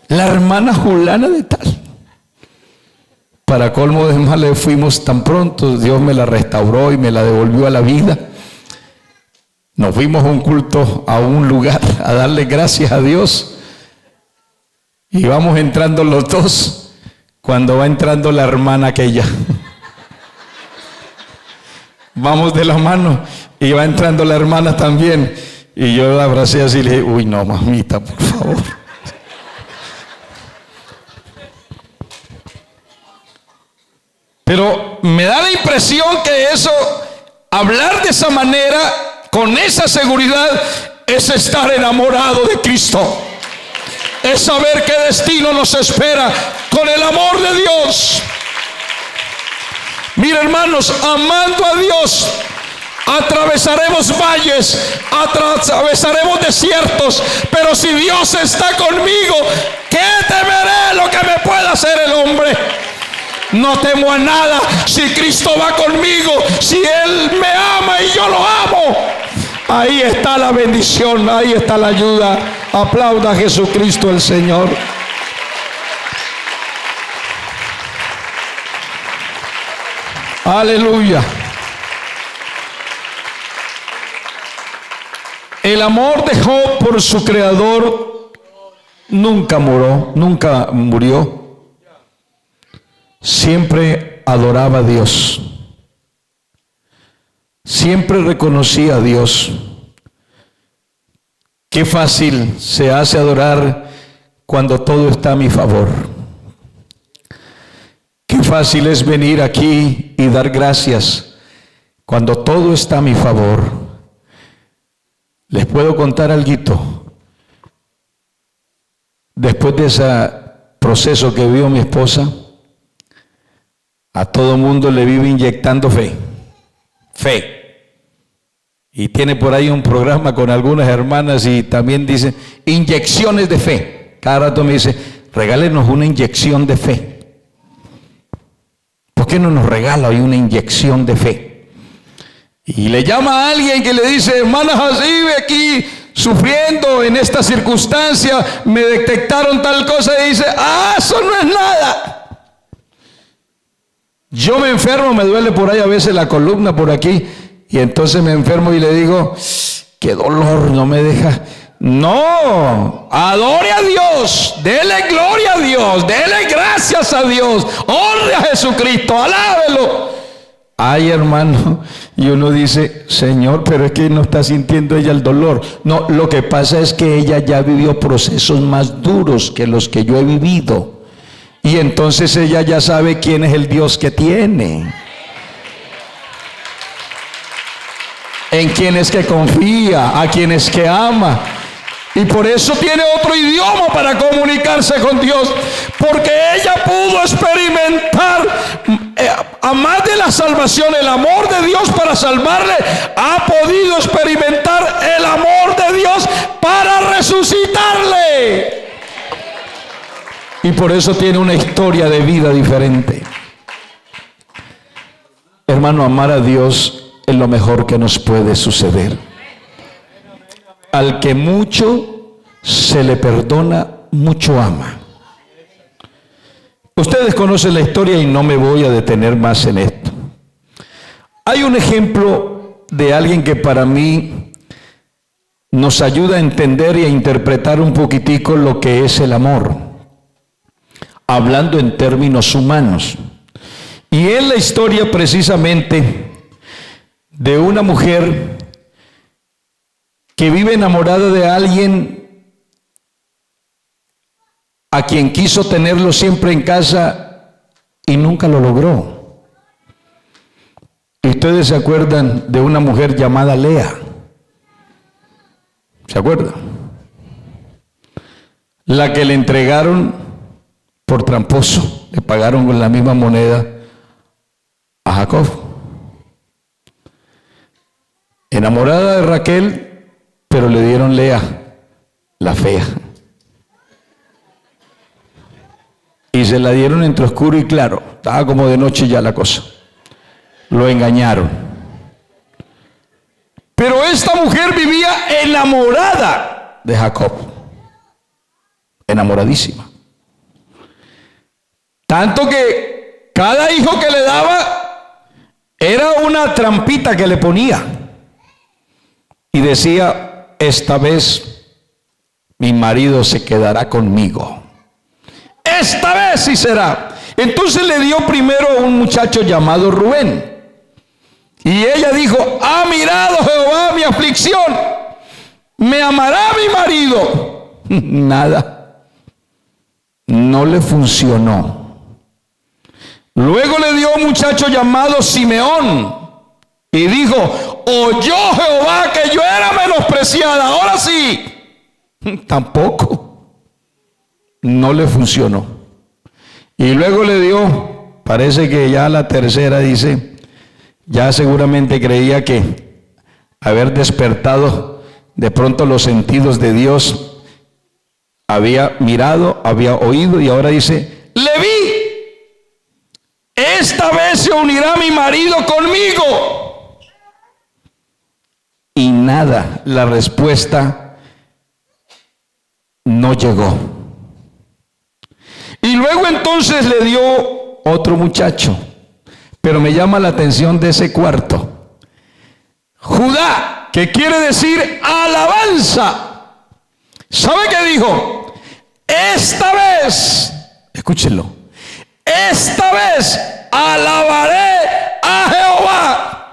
La hermana Julana de tal. Para colmo de mal, le fuimos tan pronto, Dios me la restauró y me la devolvió a la vida. Nos fuimos a un culto, a un lugar, a darle gracias a Dios. Y vamos entrando los dos, cuando va entrando la hermana aquella. Vamos de la mano y va entrando la hermana también. Y yo la abracé así y le dije, uy no, mamita, por favor. Pero me da la impresión que eso, hablar de esa manera, con esa seguridad, es estar enamorado de Cristo. Es saber qué destino nos espera con el amor de Dios. Mira, hermanos, amando a Dios, atravesaremos valles, atravesaremos desiertos, pero si Dios está conmigo, ¿qué temeré lo que me pueda hacer el hombre? No temo a nada si Cristo va conmigo, si Él me ama y yo lo amo. Ahí está la bendición, ahí está la ayuda. Aplauda a Jesucristo el Señor. Aleluya. El amor de Job por su creador nunca murió. Siempre adoraba a Dios. Siempre reconocía a Dios. Qué fácil se hace adorar cuando todo está a mi favor. Qué fácil es venir aquí y dar gracias cuando todo está a mi favor. Les puedo contar algo. Después de esa proceso que vivió mi esposa, a todo mundo le vive inyectando fe. Y tiene por ahí un programa con algunas hermanas y también dice inyecciones de fe. Cada rato me dice, regálenos una inyección de fe. ¿Por qué no nos regala hoy una inyección de fe? Y le llama a alguien que le dice, hermanas, así aquí sufriendo en esta circunstancia, me detectaron tal cosa, y dice, eso no es nada. Yo me enfermo, me duele por ahí a veces la columna por aquí, y entonces me enfermo y le digo, qué dolor, no me deja. No, adore a Dios, dele gloria a Dios, dele gracias a Dios, honre a Jesucristo, alábelo. Ay, hermano, y uno dice, Señor, pero es que no está sintiendo ella el dolor. No, lo que pasa es que ella ya vivió procesos más duros que los que yo he vivido. Y entonces ella ya sabe quién es el Dios que tiene. En quién es que confía, a quién es que ama. Y por eso tiene otro idioma para comunicarse con Dios. Porque ella pudo experimentar, además de la salvación, el amor de Dios para salvarle. Ha podido experimentar el amor de Dios para resucitarle. Y por eso tiene una historia de vida diferente. Hermano, amar a Dios es lo mejor que nos puede suceder. Al que mucho se le perdona, mucho ama. Ustedes conocen la historia y no me voy a detener más en esto. Hay un ejemplo de alguien que para mí nos ayuda a entender y a interpretar un poquitico lo que es el amor, hablando en términos humanos. Y es la historia precisamente de una mujer que vive enamorada de alguien a quien quiso tenerlo siempre en casa y nunca lo logró. Y ustedes se acuerdan de una mujer llamada Lea. ¿Se acuerdan? La que le entregaron por tramposo, le pagaron con la misma moneda a Jacob. Enamorada de Raquel, pero le dieron Lea, la fea. Y se la dieron entre oscuro y claro. Estaba como de noche ya la cosa. Lo engañaron. Pero esta mujer vivía enamorada de Jacob. Enamoradísima. Tanto que cada hijo que le daba era una trampita que le ponía. Y decía, esta vez mi marido se quedará conmigo. Esta vez sí será. Entonces le dio primero a un muchacho llamado Rubén. Y ella dijo, ha mirado Jehová mi aflicción, me amará mi marido. Nada. No le funcionó. Luego le dio un muchacho llamado Simeón. Y dijo, oyó Jehová que yo era menospreciada, ahora sí. Tampoco. No le funcionó. Y luego le dio, parece que ya la tercera dice, ya seguramente creía que haber despertado de pronto los sentidos de Dios, había mirado, había oído y ahora dice, le vi. Esta vez se unirá mi marido conmigo. Y nada, la respuesta no llegó. Y luego entonces le dio otro muchacho, pero me llama la atención de ese cuarto, Judá, que quiere decir alabanza. ¿Sabe qué dijo? Esta vez, escúchenlo, esta vez alabaré a Jehová.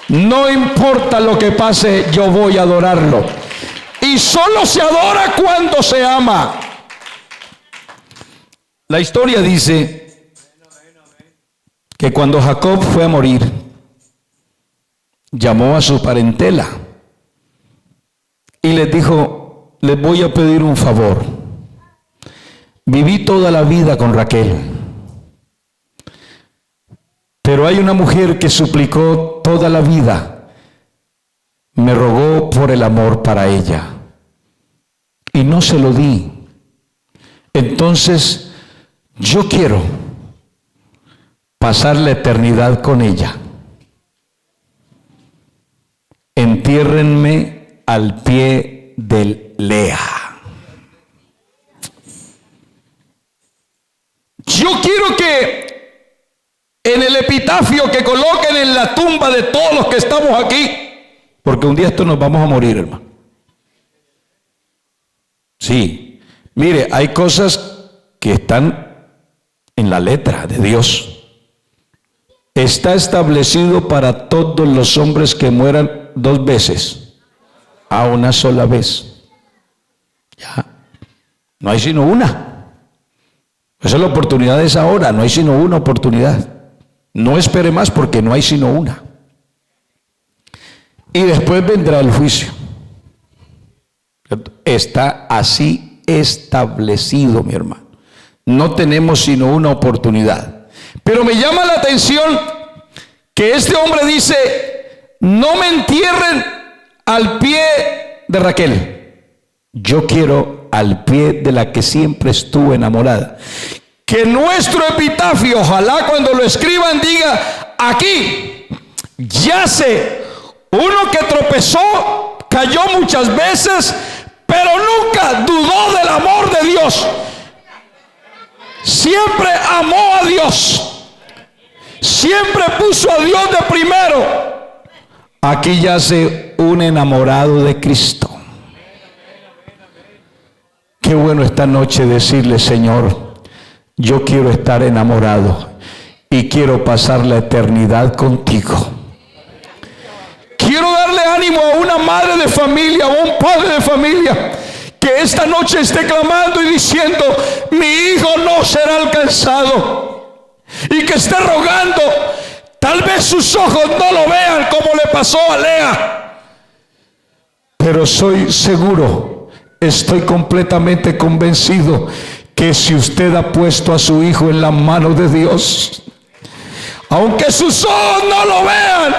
No importa lo que pase, yo voy a adorarlo. Y solo se adora cuando se ama. La historia dice que cuando Jacob fue a morir, llamó a su parentela y les dijo, les voy a pedir un favor. Viví toda la vida con Raquel, pero hay una mujer que suplicó toda la vida, me rogó por el amor para ella y no se lo di. Entonces yo quiero pasar la eternidad con ella. Entiérrenme al pie del Lea. Yo quiero que en el epitafio que coloquen en la tumba de todos los que estamos aquí, porque un día esto nos vamos a morir, hermano. Sí, mire, hay cosas que están en la letra de Dios. Está establecido para todos los hombres que mueran 2 veces, a una sola vez. Ya, no hay sino una. Esa es la oportunidad de esa hora, no hay sino una oportunidad. No espere más porque no hay sino una. Y después vendrá el juicio. Está así establecido, mi hermano. No tenemos sino una oportunidad. Pero me llama la atención que este hombre dice, no me entierren al pie de Raquel. Yo quiero al pie de la que siempre estuve enamorada. Que nuestro epitafio, ojalá cuando lo escriban diga, aquí yace uno que tropezó, cayó muchas veces, pero nunca dudó del amor de Dios. Siempre amó a Dios. Siempre puso a Dios de primero. Aquí yace un enamorado de Cristo. Qué bueno esta noche decirle, Señor, yo quiero estar enamorado y quiero pasar la eternidad contigo. Quiero darle ánimo a una madre de familia o a un padre de familia que esta noche esté clamando y diciendo, mi hijo no será alcanzado, y que esté rogando. Tal vez sus ojos no lo vean como le pasó a Lea, pero soy seguro, estoy completamente convencido que si usted ha puesto a su hijo en la mano de Dios, aunque sus ojos no lo vean,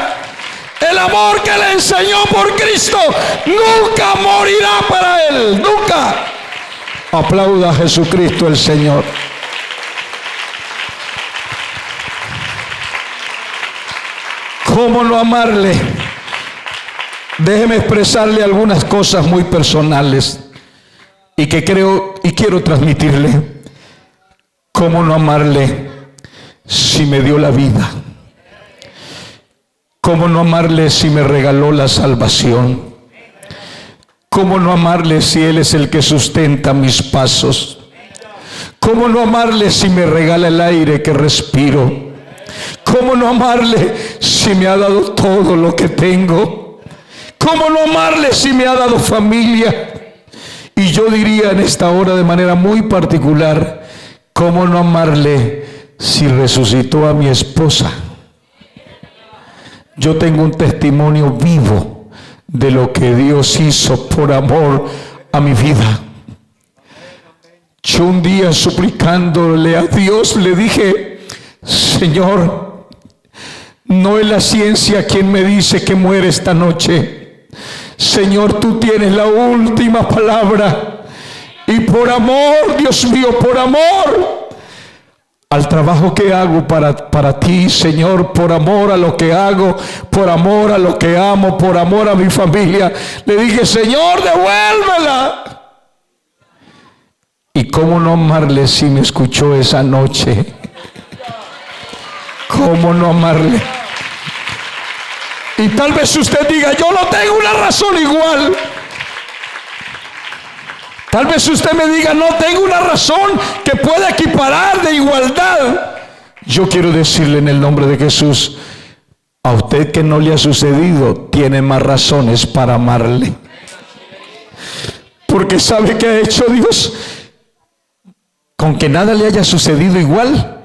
el amor que le enseñó por Cristo nunca morirá para él, nunca. Aplauda a Jesucristo el Señor. ¿Cómo no amarle? Déjeme expresarle algunas cosas muy personales y que creo y quiero transmitirle. ¿Cómo no amarle si me dio la vida? ¿Cómo no amarle si me regaló la salvación? ¿Cómo no amarle si Él es el que sustenta mis pasos? ¿Cómo no amarle si me regala el aire que respiro? ¿Cómo no amarle si me ha dado todo lo que tengo? ¿Cómo no amarle si me ha dado familia? Y yo diría en esta hora de manera muy particular, ¿cómo no amarle si resucitó a mi esposa? Yo tengo un testimonio vivo de lo que Dios hizo por amor a mi vida. Yo un día suplicándole a Dios le dije, Señor, no es la ciencia quien me dice que muere esta noche. Señor, tú tienes la última palabra. Y por amor, Dios mío, por amor al trabajo que hago para ti, Señor, por amor a lo que hago, por amor a lo que amo, por amor a mi familia, le dije, Señor, devuélvela. Y cómo no amarle si me escuchó esa noche. Cómo no amarle. Y tal vez usted diga, yo no tengo una razón igual. Tal vez usted me diga, no tengo una razón que pueda equiparar de igualdad. Yo quiero decirle en el nombre de Jesús, a usted que no le ha sucedido, tiene más razones para amarle. Porque sabe que ha hecho Dios. Con que nada le haya sucedido igual,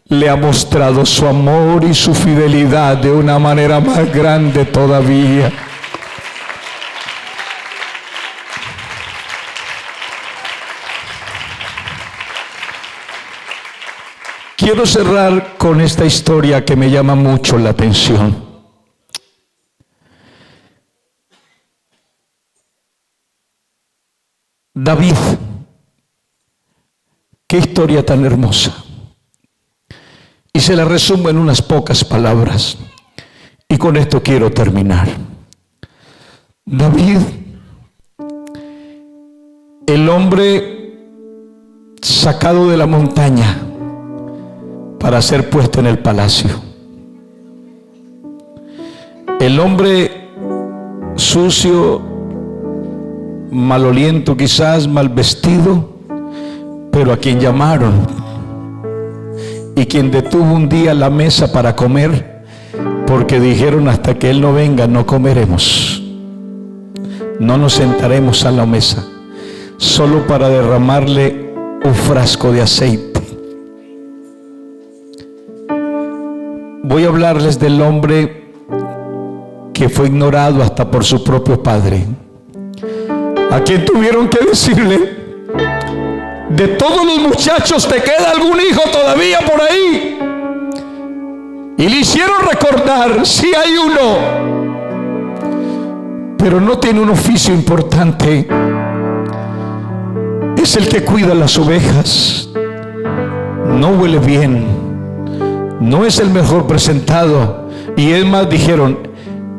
le ha mostrado su amor y su fidelidad de una manera más grande todavía. quiero cerrar con esta historia que me llama mucho la atención. David, qué historia tan hermosa. Y se la resumo en unas pocas palabras. Y con esto quiero terminar. David, el hombre sacado de la montaña para ser puesto en el palacio. El hombre sucio, maloliento quizás, mal vestido, pero a quien llamaron y quien detuvo un día la mesa para comer, porque dijeron: hasta que él no venga no comeremos, no nos sentaremos a la mesa, solo para derramarle un frasco de aceite. Voy a hablarles del hombre que fue ignorado hasta por su propio padre, a quien tuvieron que decirle: de todos los muchachos, ¿te queda algún hijo todavía por ahí? Y le hicieron recordar: sí hay uno, pero no tiene un oficio importante. Es el que cuida las ovejas. No huele bien, no es el mejor presentado. Y es más, dijeron: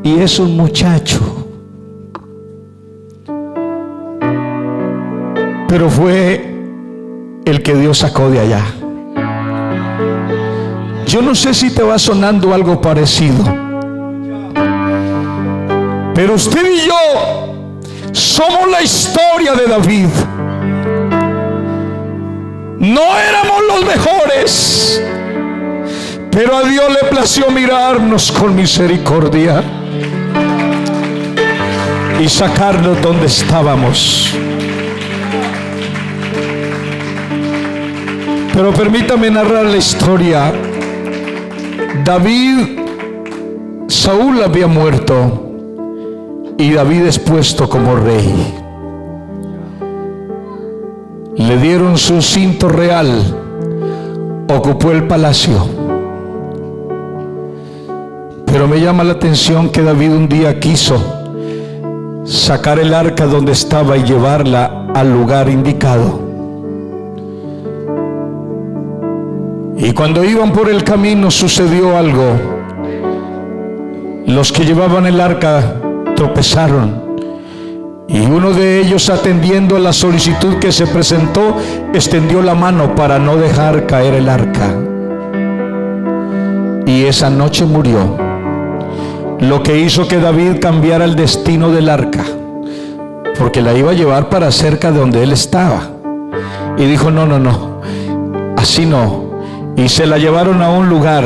y es un muchacho. Pero fue el que Dios sacó de allá. Yo no sé si te va sonando algo parecido, pero usted y yo somos la historia de David. No éramos los mejores, pero a Dios le plació mirarnos con misericordia y sacarnos donde estábamos. Pero permítame narrar la historia. David, Saúl había muerto y David es puesto como rey. Le dieron su cinto real, ocupó el palacio. Pero me llama la atención que David un día quiso sacar el arca donde estaba y llevarla al lugar indicado. Y cuando iban por el camino sucedió algo. Los que llevaban el arca tropezaron. Y uno de ellos, atendiendo a la solicitud que se presentó, extendió la mano para no dejar caer el arca. Y esa noche murió. Lo que hizo que David cambiara el destino del arca, porque la iba a llevar para cerca de donde él estaba. Y dijo: no, así no. Y se la llevaron a un lugar.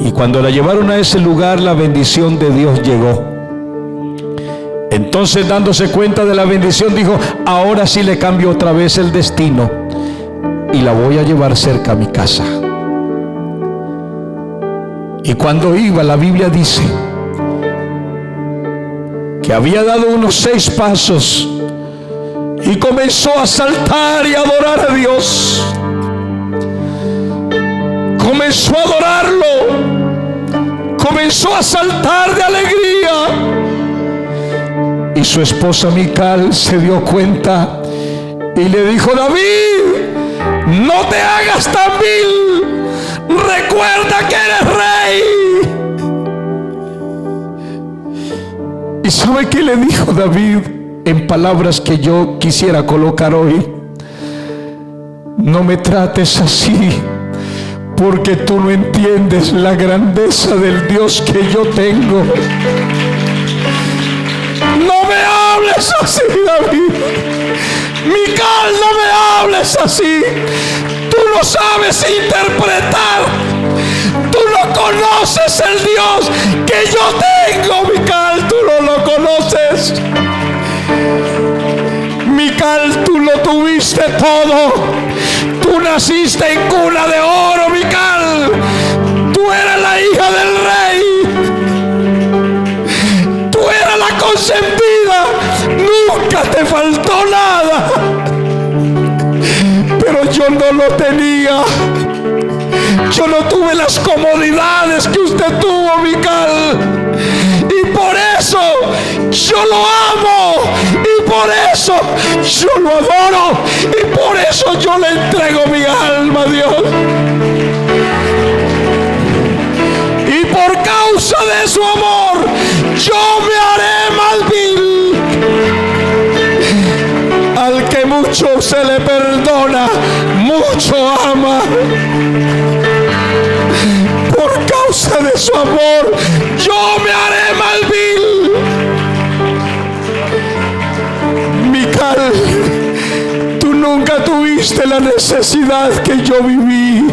Y cuando la llevaron a ese lugar, la bendición de Dios llegó. Entonces, dándose cuenta de la bendición, dijo: ahora sí le cambio otra vez el destino y la voy a llevar cerca a mi casa. Y cuando iba, la Biblia dice que había dado unos 6 pasos y comenzó a saltar y a adorar a Dios. Comenzó a adorarlo, comenzó a saltar de alegría. Y su esposa Mical se dio cuenta y le dijo: David, no te hagas tan vil, recuerda que eres rey. ¿Y sabe qué le dijo David en palabras que yo quisiera colocar hoy? No me trates así, porque tú no entiendes la grandeza del Dios que yo tengo. No me hables así, David. Mical, no me hables así. Tú no sabes interpretar. Tú no conoces el Dios que yo tengo, Mical. Tú no lo conoces. Mical, tú lo tuviste todo. Tú naciste en cuna de oro, Mical. Tú eras la hija del rey. Tú eras la consentida. Nunca te faltó nada. Pero yo no lo tenía. tuve las comodidades que usted tuvo, Mical. Y por eso yo lo amo. Y por eso yo lo adoro. Y por eso yo le entrego mi alma a Dios. Y por causa de su amor, yo me haré más vil. Al que mucho se le perdona, mucho ama. Por causa de su amor, yo me haré más vil. Mical, tú nunca tuviste la necesidad que yo viví.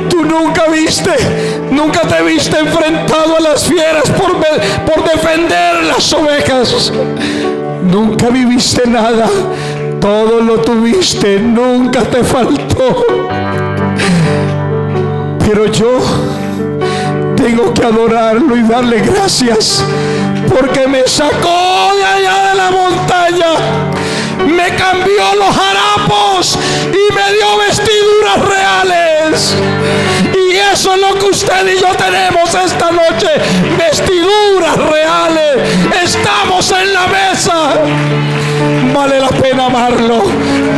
Tú nunca te viste enfrentado a las fieras por defender las ovejas. Nunca viviste nada. Todo lo tuviste, nunca te faltó. Pero yo tengo que adorarlo y darle gracias, porque me sacó de allá de la montaña, me cambió los harapos y me dio vestiduras reales. Y eso es lo que usted y yo tenemos esta noche, vestiduras reales. Estamos en la mesa. Vale la pena amarlo,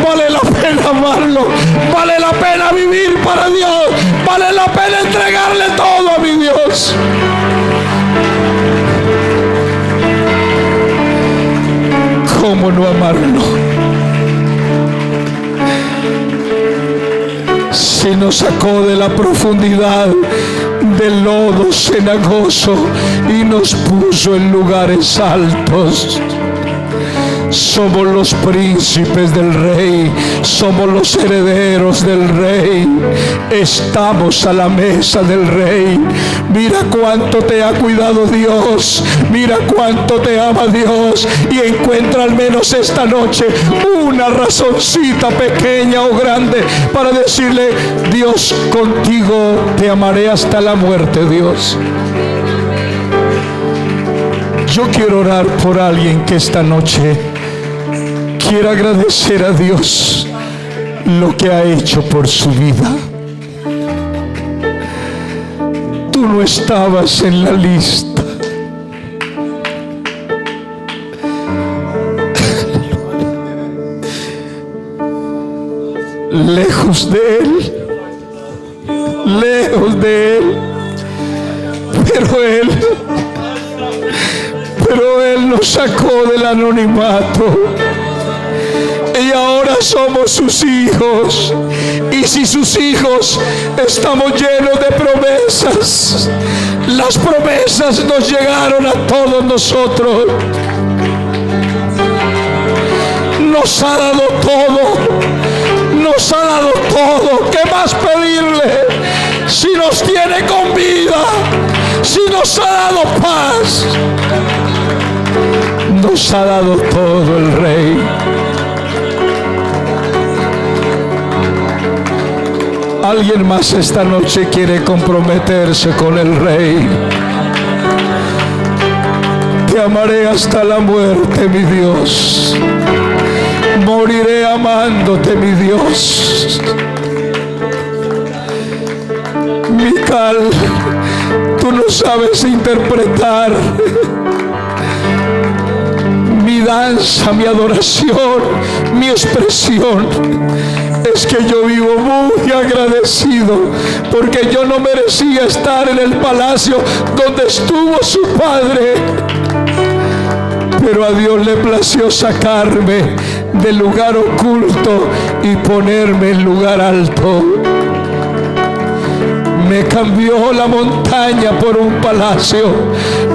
vale la pena amarlo, vale la pena vivir para Dios, vale la pena entregarle todo a mi Dios. ¿Cómo no amarlo? Si nos sacó de la profundidad del lodo cenagoso y nos puso en lugares altos. Somos los príncipes del Rey, somos los herederos del Rey, estamos a la mesa del Rey. Mira cuánto te ha cuidado Dios, mira cuánto te ama Dios, y encuentra al menos esta noche una razoncita pequeña o grande para decirle: Dios, contigo te amaré hasta la muerte, Dios. Yo quiero orar por alguien que esta noche quiere agradecer a Dios lo que ha hecho por su vida. Tú no estabas en la lista. Lejos de Él, lejos de Él, pero Él nos sacó del anonimato. Y ahora somos sus hijos. Y si sus hijos, estamos llenos de promesas. Las promesas nos llegaron a todos nosotros. Nos ha dado todo. Nos ha dado todo. ¿Qué más pedirle? Si nos tiene con vida, si nos ha dado paz, nos ha dado todo el Rey. Alguien más esta noche quiere comprometerse con el Rey. Te amaré hasta la muerte, mi Dios. Moriré amándote, mi Dios. Mical, tú no sabes interpretar mi danza, mi adoración, mi expresión. Es que yo vivo muy agradecido, porque yo no merecía estar en el palacio donde estuvo su padre, pero a Dios le plació sacarme del lugar oculto y ponerme en lugar alto. Me cambió la montaña por un palacio,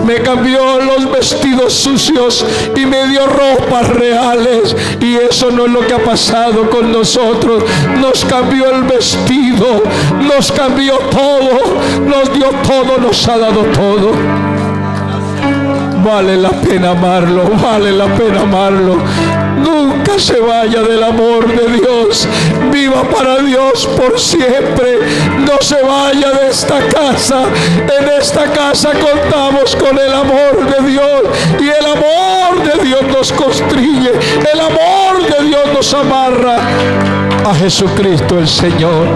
me cambió los vestidos sucios y me dio ropas reales. Y eso no es lo que ha pasado con nosotros. Nos cambió el vestido, nos cambió todo, nos dio todo, nos ha dado todo. Vale la pena amarlo, vale la pena amarlo. Nunca se vaya del amor de Dios. Viva para Dios por siempre. No se vaya de esta casa. En esta casa contamos con el amor de Dios. Y el amor de Dios nos constriñe. El amor de Dios nos amarra. a Jesucristo el Señor.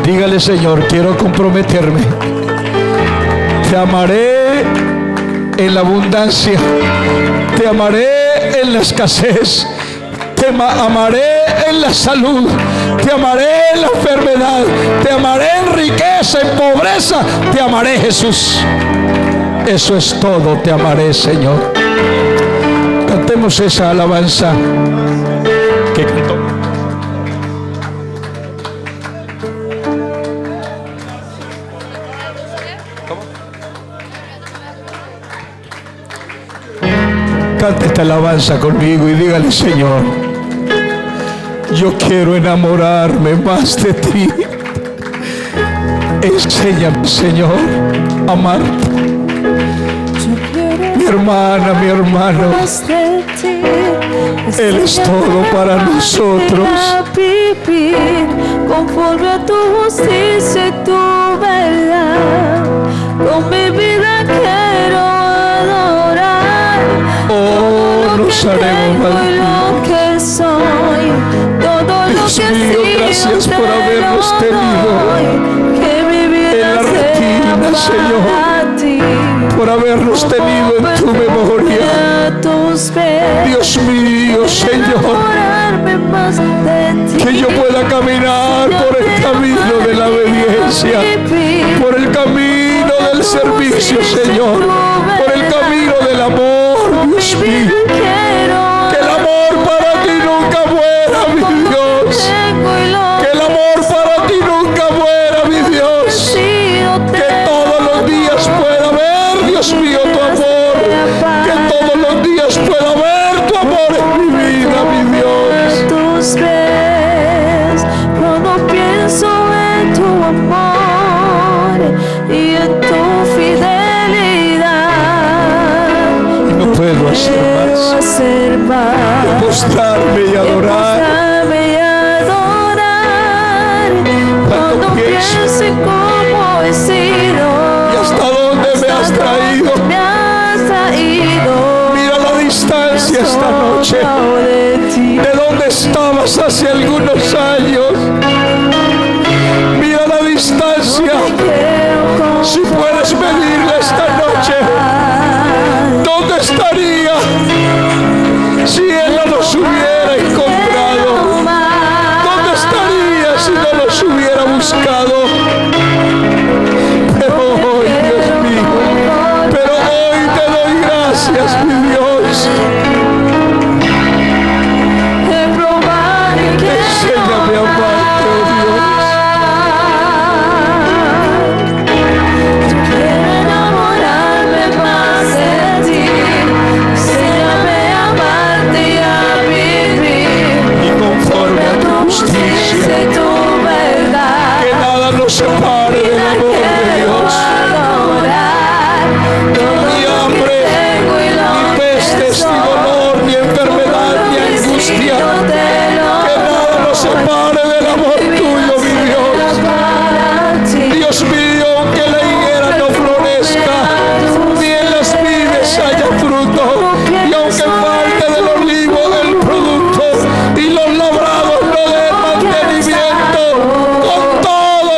Dígale: Señor, quiero comprometerme. Te amaré en la abundancia, te amaré en la escasez, te amaré en la salud, te amaré en la enfermedad, te amaré en riqueza, en pobreza, te amaré, Jesús. Eso es todo, te amaré, Señor. Cantemos esa alabanza que cantó. Cante esta alabanza conmigo y dígale: Señor, yo quiero enamorarme más de ti. Enséñame, Señor, a amarte. Mi hermana, mi hermano, Él es todo para nosotros. Vivir conforme a tu justicia y tu verdad. Con mi vida quiero adorar. Oh, nos haremos Tengo y lo que soy, todo Dios lo que mío, gracias por habernos tenido que mi vida en la retina, sea Señor, para ti. por habernos tenido en tu memoria. A tus pies, Dios mío, Señor, enamorarme más de ti. que yo pueda caminar por el camino de la obediencia, por el camino del servicio, Señor, por el camino del amor, Dios mío. Que el amor para ti nunca muera, mi Dios. Que el amor para ti nunca muera, mi Dios. Que todos los días pueda ver, Dios mío, tu amor. Que todos los días pueda ver tu amor en mi vida, mi Dios. Tus pies, cuando pienso en tu amor y en tu fidelidad, No puedo hacer más que postrarme y adorar. Cuando pienso en cómo he sido ¿Y hasta dónde me has traído? Mira la distancia esta noche. ¿De dónde estabas hace algunos años? Mira la distancia. Si puedes medirla esta noche, ¿dónde estaría si Él no nos hubiera encontrado? ¿Dónde estaría si no nos hubiera buscado? Pero hoy, Dios mío, pero hoy te doy gracias, mi Dios. Enséñame a amarte, oh Dios. Quiero enamorarme más de ti, enséñame a amarte y a vivir Y conforme a tu justicia, y tu verdad. que nada nos separe del amor de Dios. Ni hambre, ni pestes, ni dolor, ni enfermedad, ni angustia. Que nada nos separe del amor tuyo, mi Dios. Dios mío, que la higuera no florezca, ni en las vides haya fruto, y aunque falte del olivo del producto, y los labrados no den mantenimiento, con todo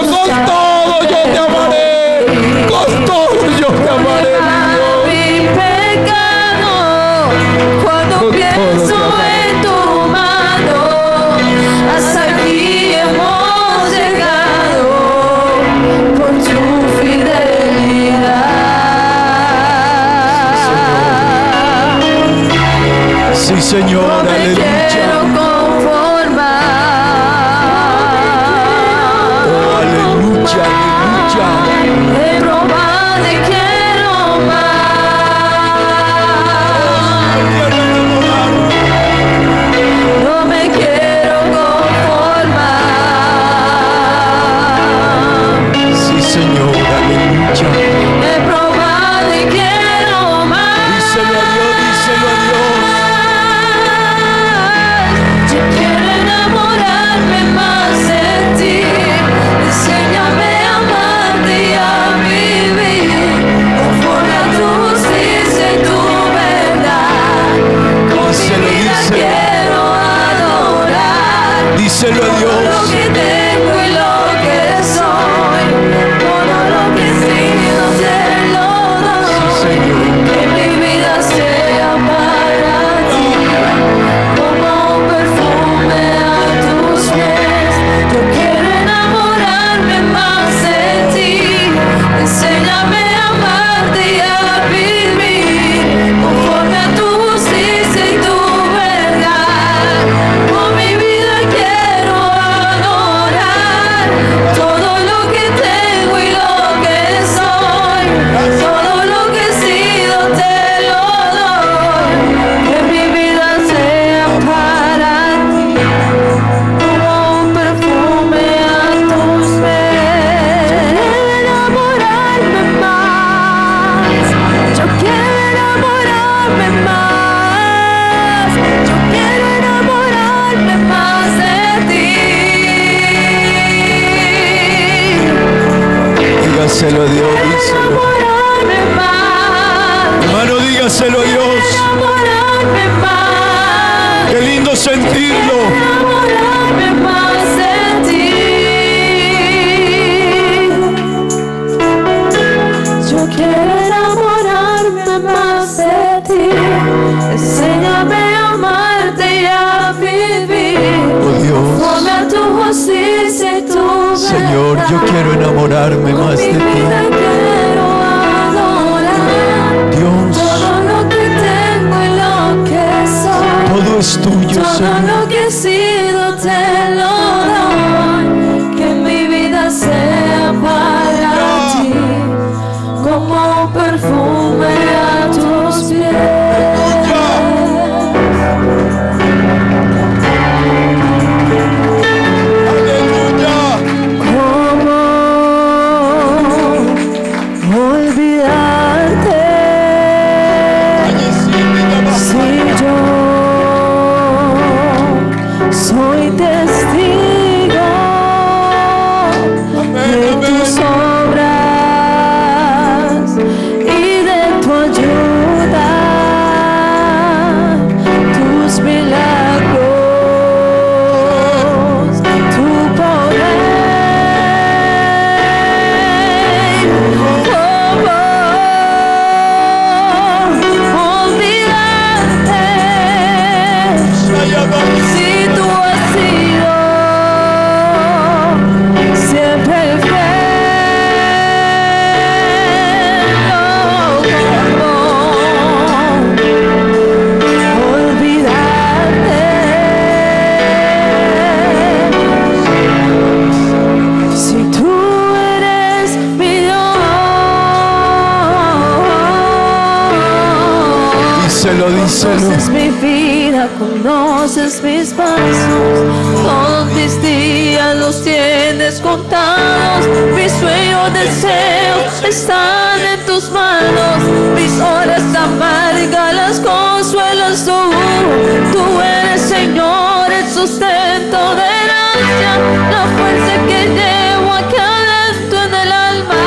Díselo a Dios, díselo. enamorarme más, Hermano, dígaselo a Dios. enamorarme más, Qué lindo sentirlo. enamorarme más de ti. Yo quiero enamorarme más de ti. Enséñame a amarte y a vivir Oh Dios, conforme a tu justicia y tu Señor, yo verdad. quiero enamorarme Con más mi de ti. vida quiero adorar Dios, todo lo que tengo y lo que soy. todo es tuyo, Todo Señor. lo que he sido te lo doy. Que mi vida sea para ti como un perfume a tus pies. ¿Cómo olvidarte? Si yo soy testigo de tus obras y de tu ayuda, tus milagros, tu poder. Si tú has sido siempre fiel, ¿cómo olvidarte? Si tú eres mi Dios. Díselo, díselo. Conoces mi vida, conoces mis pasos, todos mis días los tienes contados. Mis sueños, deseos están en tus manos, mis horas amargas las consuelas tú. Tú eres, Señor, el sustento de gracia, la fuerza que llevo aquí adentro en el alma,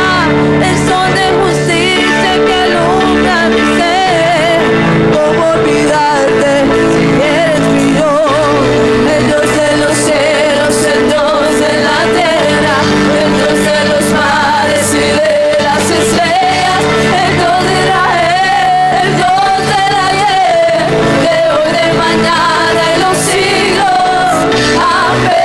el sol de justicia que alumbra mi ser. ¿Cómo olvidarte si eres mi Dios? El Dios de los cielos, el Dios de la tierra, el Dios de los mares y de las estrellas, el Dios de Israel, el Dios del ayer, de hoy, de mañana y los siglos. Amén.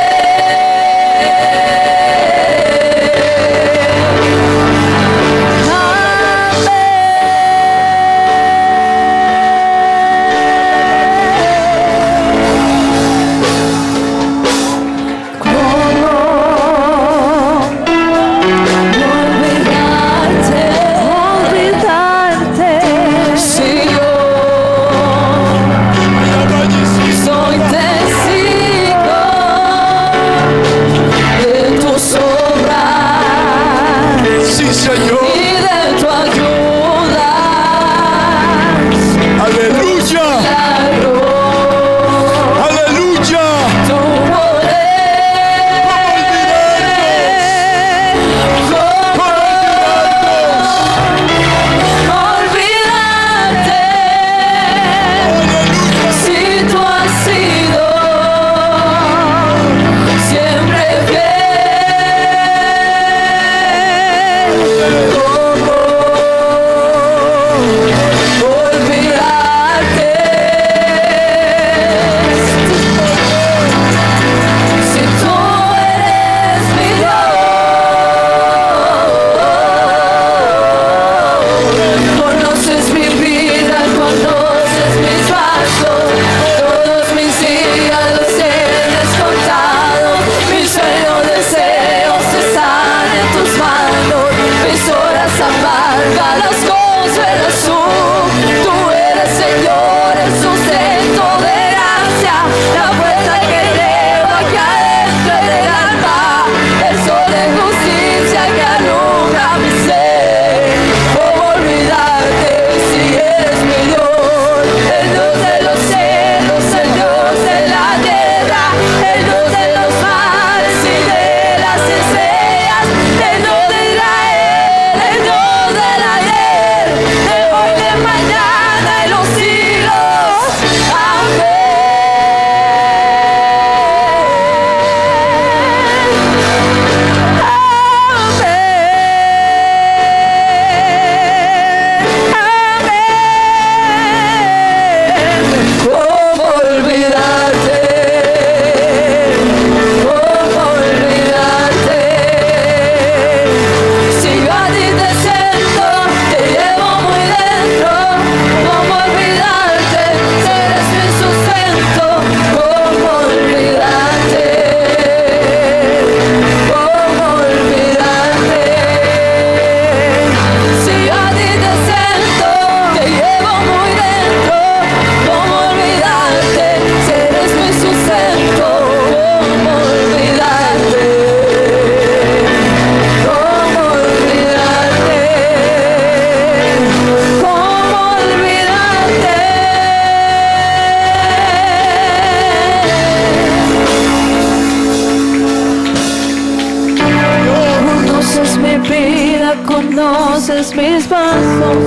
vida conoces mis pasos,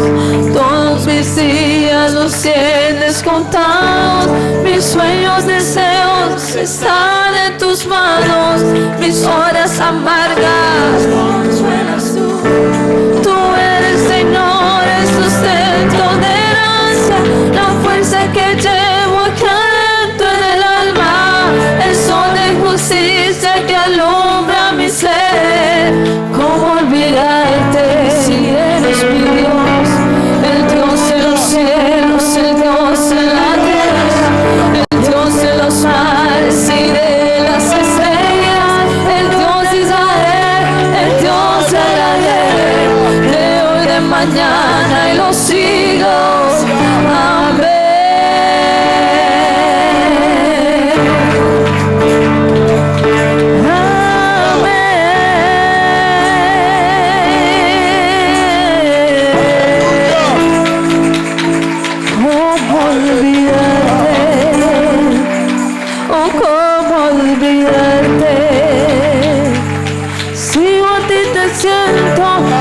todos mis días los tienes contados. Mis sueños, deseos están en tus manos, mis horas amargas consuelas tú. Tú eres Señor, el sustento de herencia, la fuerza que llevo acá dentro en el alma, el sol de justicia que alumbra mi ser. ¿Cómo olvidarte si eres mi Dios? El Dios de los cielos, el Dios de la tierra, el Dios de los mares y de las estrellas, el Dios de Israel, el Dios del ayer, de hoy, de mañana y los siglos. Amén.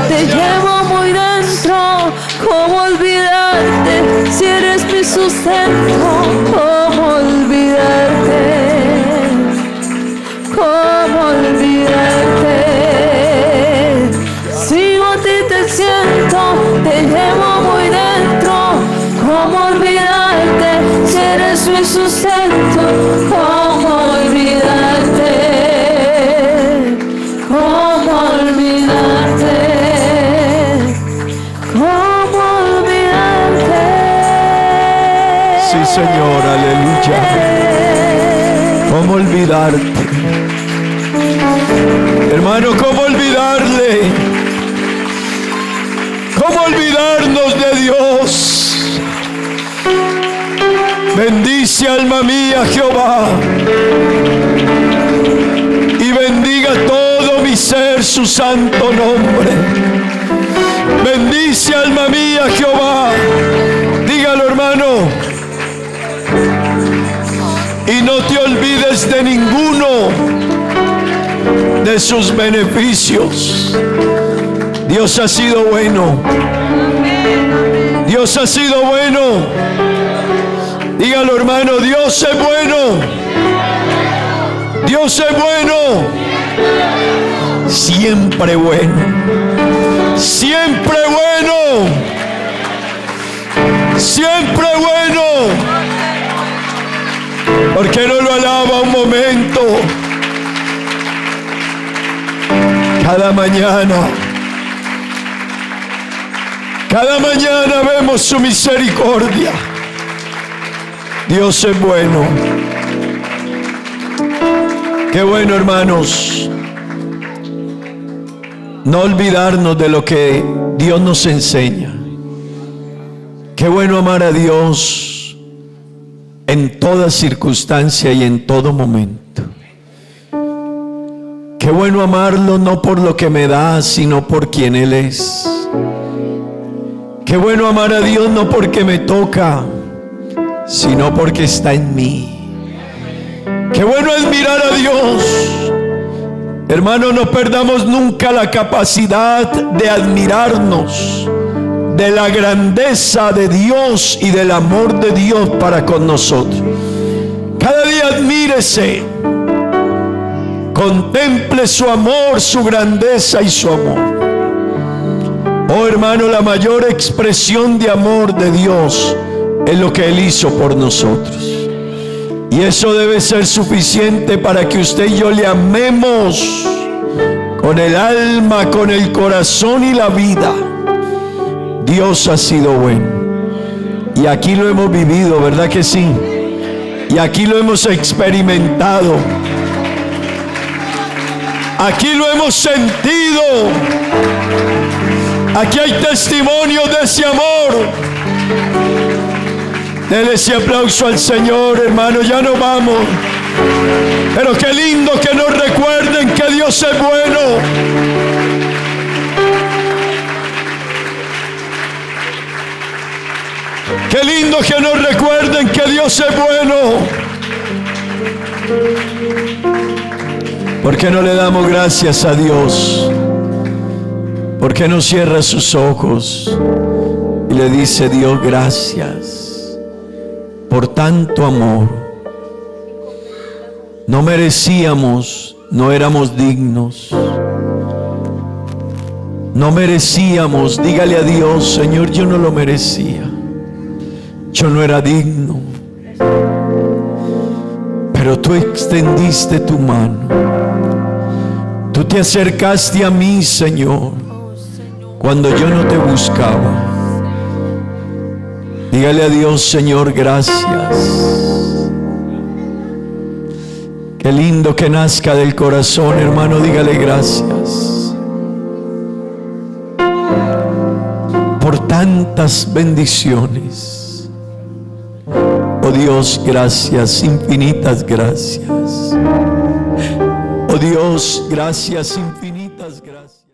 Te llevo muy dentro, ¿cómo olvidarte si eres mi sustento? ¿Cómo olvidarte? ¿Cómo olvidarte? Si a ti te siento, te llevo muy dentro, ¿cómo olvidarte si eres mi sustento? ¿Cómo olvidarte? ¿Cómo olvidarte? ¿Cómo olvidarte? Sí, Señor, aleluya. ¿Cómo olvidarte? Hermano, ¿cómo olvidarle? ¿Cómo olvidarnos de Dios? Bendice, alma mía, Jehová, y bendiga todo mi ser su santo nombre. Bendice, alma mía, Jehová. Dígalo, hermano. Y no te olvides de ninguno de sus beneficios. Dios ha sido bueno. Dios ha sido bueno. Dígalo, hermano, Dios es bueno. Dios es bueno. Siempre bueno. Siempre bueno. Siempre bueno. ¿Por qué no lo alaba un momento? Cada mañana vemos su misericordia. Dios es bueno. Qué bueno, hermanos, no olvidarnos de lo que Dios nos enseña. Qué bueno amar a Dios en toda circunstancia y en todo momento. Qué bueno amarlo no por lo que me da, sino por quien Él es. Qué bueno amar a Dios no porque me toca, sino porque está en mí. Qué bueno es mirar a Dios. Hermano, no perdamos nunca la capacidad de admirarnos de la grandeza de Dios y del amor de Dios para con nosotros. Cada día admírese, contemple su amor, su grandeza y su amor. Oh hermano, la mayor expresión de amor de Dios es lo que Él hizo por nosotros. Y eso debe ser suficiente para que usted y yo le amemos con el alma, con el corazón y la vida. Dios ha sido bueno. Y aquí lo hemos vivido, ¿verdad que sí? Y aquí lo hemos experimentado. Aquí lo hemos sentido. Aquí hay testimonio de ese amor. Dele ese aplauso al Señor, hermano. Ya nos vamos. Pero qué lindo que nos recuerden que Dios es bueno. Qué lindo que nos recuerden que Dios es bueno. ¿Por qué no le damos gracias a Dios? ¿Por qué no cierra sus ojos y le dice: Dios, gracias por tanto amor? No merecíamos, no éramos dignos. No merecíamos. Dígale a Dios: Señor, yo no lo merecía. Yo no era digno. Pero tú extendiste tu mano. Tú te acercaste a mí, Señor, cuando yo no te buscaba. Dígale a Dios: Señor, gracias. Qué lindo que nazca del corazón, hermano. Dígale gracias por tantas bendiciones. Oh Dios, gracias, infinitas gracias. Oh Dios, gracias, infinitas gracias.